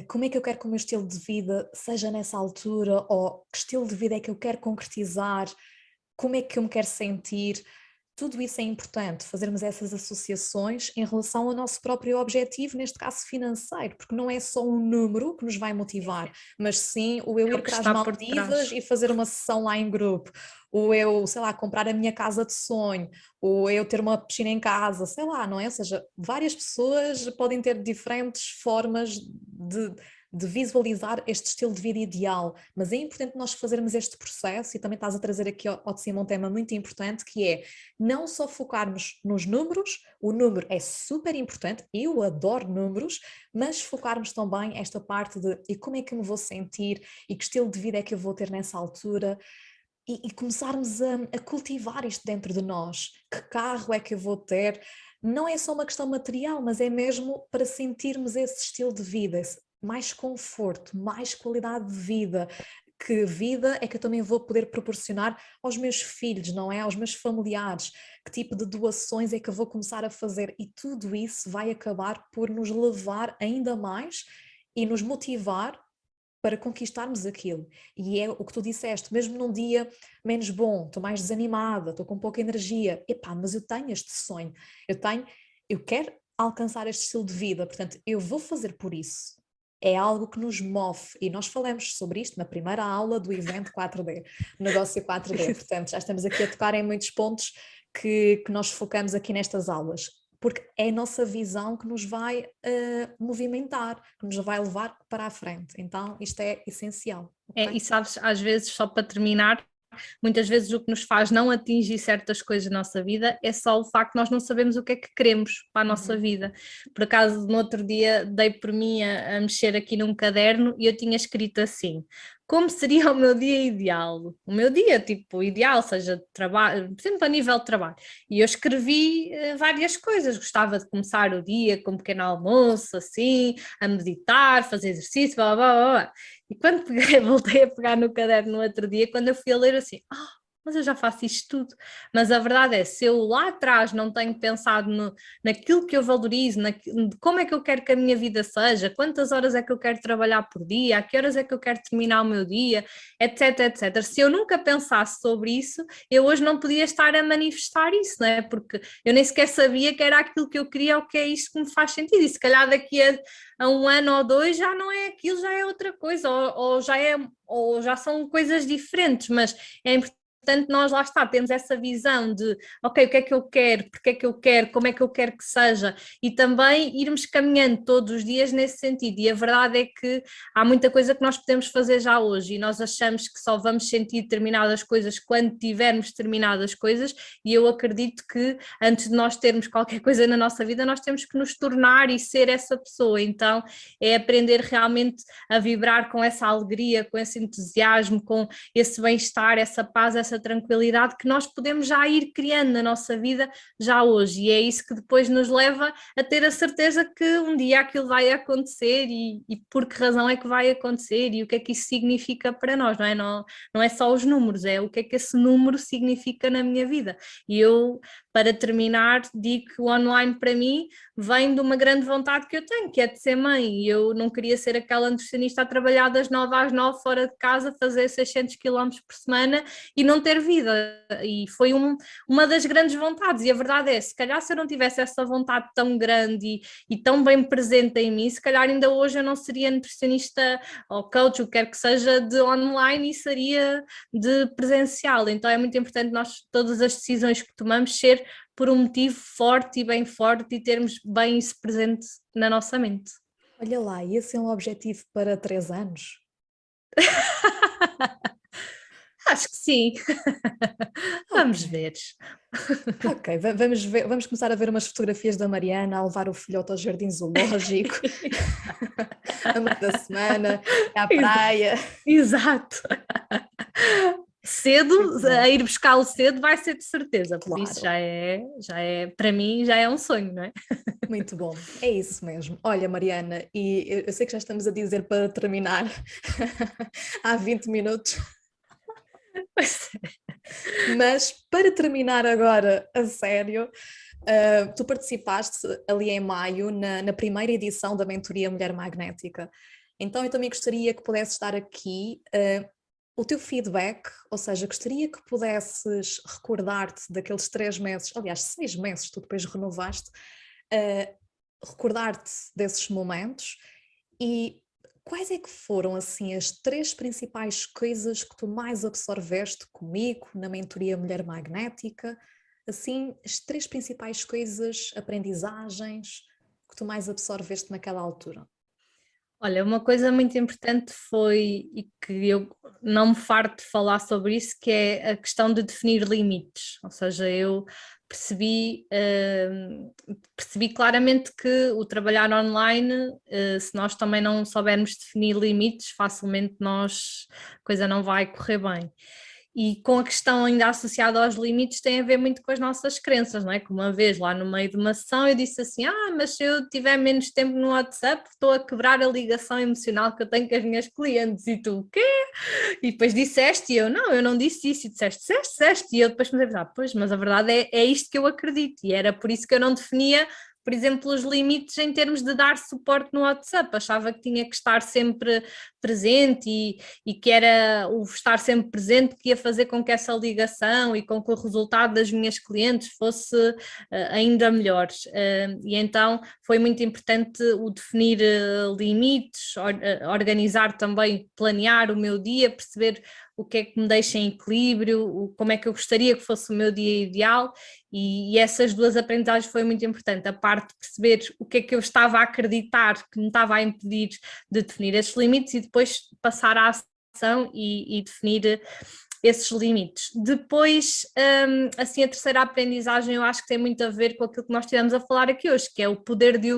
como é que eu quero que o meu estilo de vida seja nessa altura, ou que estilo de vida é que eu quero concretizar, como é que eu me quero sentir. Tudo isso é importante, fazermos essas associações em relação ao nosso próprio objetivo, neste caso financeiro, porque não é só um número que nos vai motivar, mas sim o eu É o ir que para as está por Maldivas trás. e fazer uma sessão lá em grupo, ou eu, sei lá, comprar a minha casa de sonho, ou eu ter uma piscina em casa, sei lá, não é? Ou seja, várias pessoas podem ter diferentes formas de visualizar este estilo de vida ideal, mas é importante nós fazermos este processo, e também estás a trazer aqui ao de cima um tema muito importante, que é não só focarmos nos números, o número é super importante, eu adoro números, mas focarmos também esta parte de e como é que eu me vou sentir e que estilo de vida é que eu vou ter nessa altura, e começarmos a cultivar isto dentro de nós. Que carro é que eu vou ter? Não é só uma questão material, mas é mesmo para sentirmos esse estilo de vida, mais conforto, mais qualidade de vida. Que vida é que eu também vou poder proporcionar aos meus filhos, não é? Aos meus familiares? Que tipo de doações é que eu vou começar a fazer? E tudo isso vai acabar por nos levar ainda mais e nos motivar para conquistarmos aquilo. E é o que tu disseste, mesmo num dia menos bom, estou mais desanimada, estou com pouca energia, epá, mas eu tenho este sonho, eu quero alcançar este estilo de vida, portanto, eu vou fazer por isso. É algo que nos move e nós falamos sobre isto na primeira aula do evento 4D, negócio 4D, portanto já estamos aqui a tocar em muitos pontos que nós focamos aqui nestas aulas, porque é a nossa visão que nos vai movimentar, que nos vai levar para a frente, então isto é essencial. Okay? E sabes, às vezes, só para terminar, muitas vezes o que nos faz não atingir certas coisas na nossa vida é só o facto de nós não sabemos o que é que queremos para a nossa vida. Por acaso, no outro dia, dei por mim a mexer aqui num caderno e eu tinha escrito assim: como seria o meu dia ideal? O meu dia, tipo, ideal, seja de trabalho, por exemplo, a nível de trabalho. E eu escrevi várias coisas. Gostava de começar o dia com um pequeno almoço, assim, a meditar, fazer exercício, blá, blá, blá, blá. E quando voltei a pegar no caderno no outro dia, quando eu fui a ler assim, mas eu já faço isto tudo. Mas a verdade é, se eu lá atrás não tenho pensado naquilo que eu valorizo, como é que eu quero que a minha vida seja, quantas horas é que eu quero trabalhar por dia, a que horas é que eu quero terminar o meu dia, etc, etc. Se eu nunca pensasse sobre isso, eu hoje não podia estar a manifestar isso, não é? Porque eu nem sequer sabia que era aquilo que eu queria ou que é isto que me faz sentido. E se calhar daqui a um ano ou dois já não é aquilo, já é outra coisa, ou já são coisas diferentes, mas é importante. Portanto, nós lá está, temos essa visão de, ok, o que é que eu quero, porque é que eu quero, como é que eu quero que seja, e também irmos caminhando todos os dias nesse sentido. E a verdade é que há muita coisa que nós podemos fazer já hoje, e nós achamos que só vamos sentir determinadas coisas quando tivermos determinadas coisas, e eu acredito que antes de nós termos qualquer coisa na nossa vida, nós temos que nos tornar e ser essa pessoa. Então, é aprender realmente a vibrar com essa alegria, com esse entusiasmo, com esse bem-estar, essa paz, essa tranquilidade que nós podemos já ir criando na nossa vida já hoje, e é isso que depois nos leva a ter a certeza que um dia aquilo vai acontecer e por que razão é que vai acontecer e o que é que isso significa para nós, não é? Não é só os números, é o que é que esse número significa na minha vida. E eu, para terminar, digo que o online para mim vem de uma grande vontade que eu tenho, que é de ser mãe, e eu não queria ser aquela nutricionista a trabalhar das 9 às 9 fora de casa, fazer 600 km por semana e não ter vida, e foi uma das grandes vontades, e a verdade é, se calhar se eu não tivesse essa vontade tão grande e tão bem presente em mim, se calhar ainda hoje eu não seria nutricionista ou coach, o que quer que seja, de online, e seria de presencial. Então é muito importante nós, todas as decisões que tomamos, ser por um motivo forte e bem forte e termos bem isso presente na nossa mente. Olha lá, e esse é um objetivo para 3 anos? Acho que sim. Vamos ver. Ok, vamos ver, vamos começar a ver umas fotografias da Mariana a levar o filhote ao jardim zoológico, a meio da semana, à praia. Exato. Cedo, a ir buscá-lo cedo vai ser de certeza, por Claro. isso para mim já é um sonho, não é? Muito bom, é isso mesmo. Olha, Mariana, e eu sei que já estamos a dizer para terminar há 20 minutos, mas para terminar agora a sério, tu participaste ali em maio na primeira edição da Mentoria Mulher Magnética, então eu também gostaria que pudesses dar aqui o teu feedback, ou seja, gostaria que pudesses recordar-te daqueles 3 meses, aliás 6 meses, tu depois renovaste, recordar-te desses momentos e quais é que foram assim as 3 principais coisas que tu mais absorveste comigo na mentoria Mulher Magnética, assim as 3 principais coisas, aprendizagens que tu mais absorveste naquela altura? Olha, uma coisa muito importante foi, e que eu não me farto de falar sobre isso, que é a questão de definir limites, ou seja, eu percebi claramente que o trabalhar online, se nós também não soubermos definir limites, facilmente a coisa não vai correr bem. E com a questão ainda associada aos limites tem a ver muito com as nossas crenças, não é? Que uma vez lá no meio de uma sessão eu disse assim, mas se eu tiver menos tempo no WhatsApp estou a quebrar a ligação emocional que eu tenho com as minhas clientes, e tu, o quê? E depois disseste, e eu não disse isso, e disseste, e eu depois comecei a pensar, pois, mas a verdade é isto que eu acredito, e era por isso que eu não definia por exemplo, os limites em termos de dar suporte no WhatsApp. Achava que tinha que estar sempre presente e que era o estar sempre presente que ia fazer com que essa ligação e com que o resultado das minhas clientes fosse ainda melhor. E então foi muito importante o definir limites, organizar também, planear o meu dia, perceber o que é que me deixa em equilíbrio, como é que eu gostaria que fosse o meu dia ideal, e essas duas aprendizagens foi muito importante, a parte de perceber o que é que eu estava a acreditar que me estava a impedir de definir esses limites e depois passar à ação e definir esses limites. Depois, assim, a terceira aprendizagem eu acho que tem muito a ver com aquilo que nós estivemos a falar aqui hoje, que é o poder de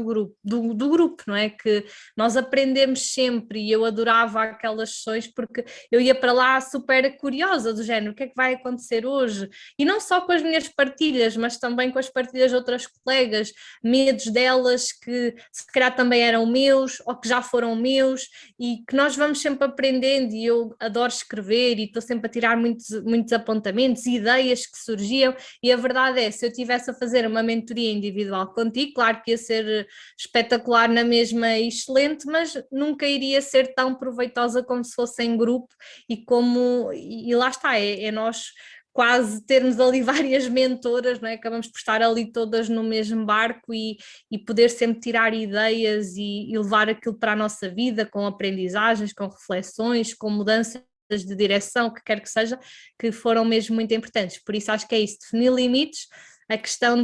do grupo, não é? Que nós aprendemos sempre e eu adorava aquelas sessões porque eu ia para lá super curiosa, do género, o que é que vai acontecer hoje? E não só com as minhas partilhas, mas também com as partilhas de outras colegas, medos delas que se calhar também eram meus ou que já foram meus e que nós vamos sempre aprendendo e eu adoro escrever e estou sempre a tirar muitos apontamentos, ideias que surgiam e a verdade é, se eu estivesse a fazer uma mentoria individual contigo, claro que ia ser espetacular na mesma e excelente, mas nunca iria ser tão proveitosa como se fosse em grupo e lá está, é nós quase termos ali várias mentoras, não é? Acabamos por estar ali todas no mesmo barco e poder sempre tirar ideias e levar aquilo para a nossa vida com aprendizagens, com reflexões, com mudanças de direção, que quer que seja, que foram mesmo muito importantes. Por isso acho que é isso, definir limites, a questão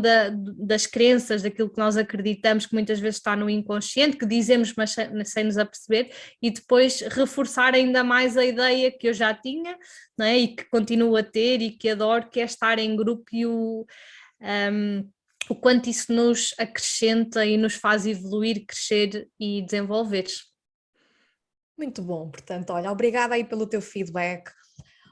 das crenças, daquilo que nós acreditamos que muitas vezes está no inconsciente, que dizemos mas sem nos aperceber, e depois reforçar ainda mais a ideia que eu já tinha, não é? E que continuo a ter e que adoro, que é estar em grupo e o quanto isso nos acrescenta e nos faz evoluir, crescer e desenvolver. Muito bom, portanto, olha, obrigada aí pelo teu feedback,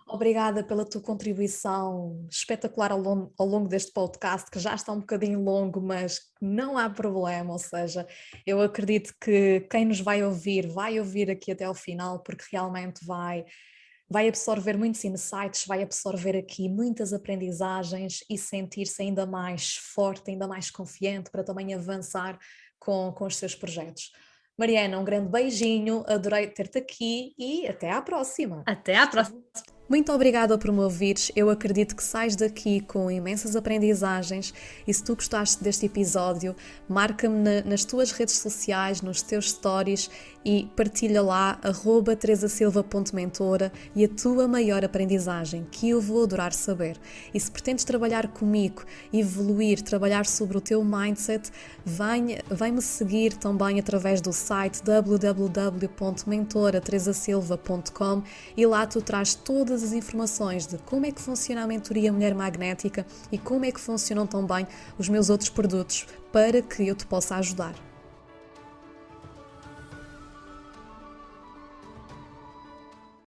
obrigada pela tua contribuição espetacular ao longo deste podcast, que já está um bocadinho longo, mas não há problema, ou seja, eu acredito que quem nos vai ouvir aqui até ao final, porque realmente vai absorver muitos insights, vai absorver aqui muitas aprendizagens e sentir-se ainda mais forte, ainda mais confiante para também avançar com os seus projetos. Mariana, um grande beijinho, adorei ter-te aqui e até à próxima. Até à próxima. Muito obrigada por me ouvires, eu acredito que sais daqui com imensas aprendizagens e se tu gostaste deste episódio, marca-me nas tuas redes sociais, nos teus stories e partilha lá @teresasilva.mentora e a tua maior aprendizagem, que eu vou adorar saber. E se pretendes trabalhar comigo, evoluir, trabalhar sobre o teu mindset, vem-me seguir também através do site www.mentorateresasilva.com e lá tu traz todas as informações de como é que funciona a mentoria Mulher Magnética e como é que funcionam também os meus outros produtos para que eu te possa ajudar.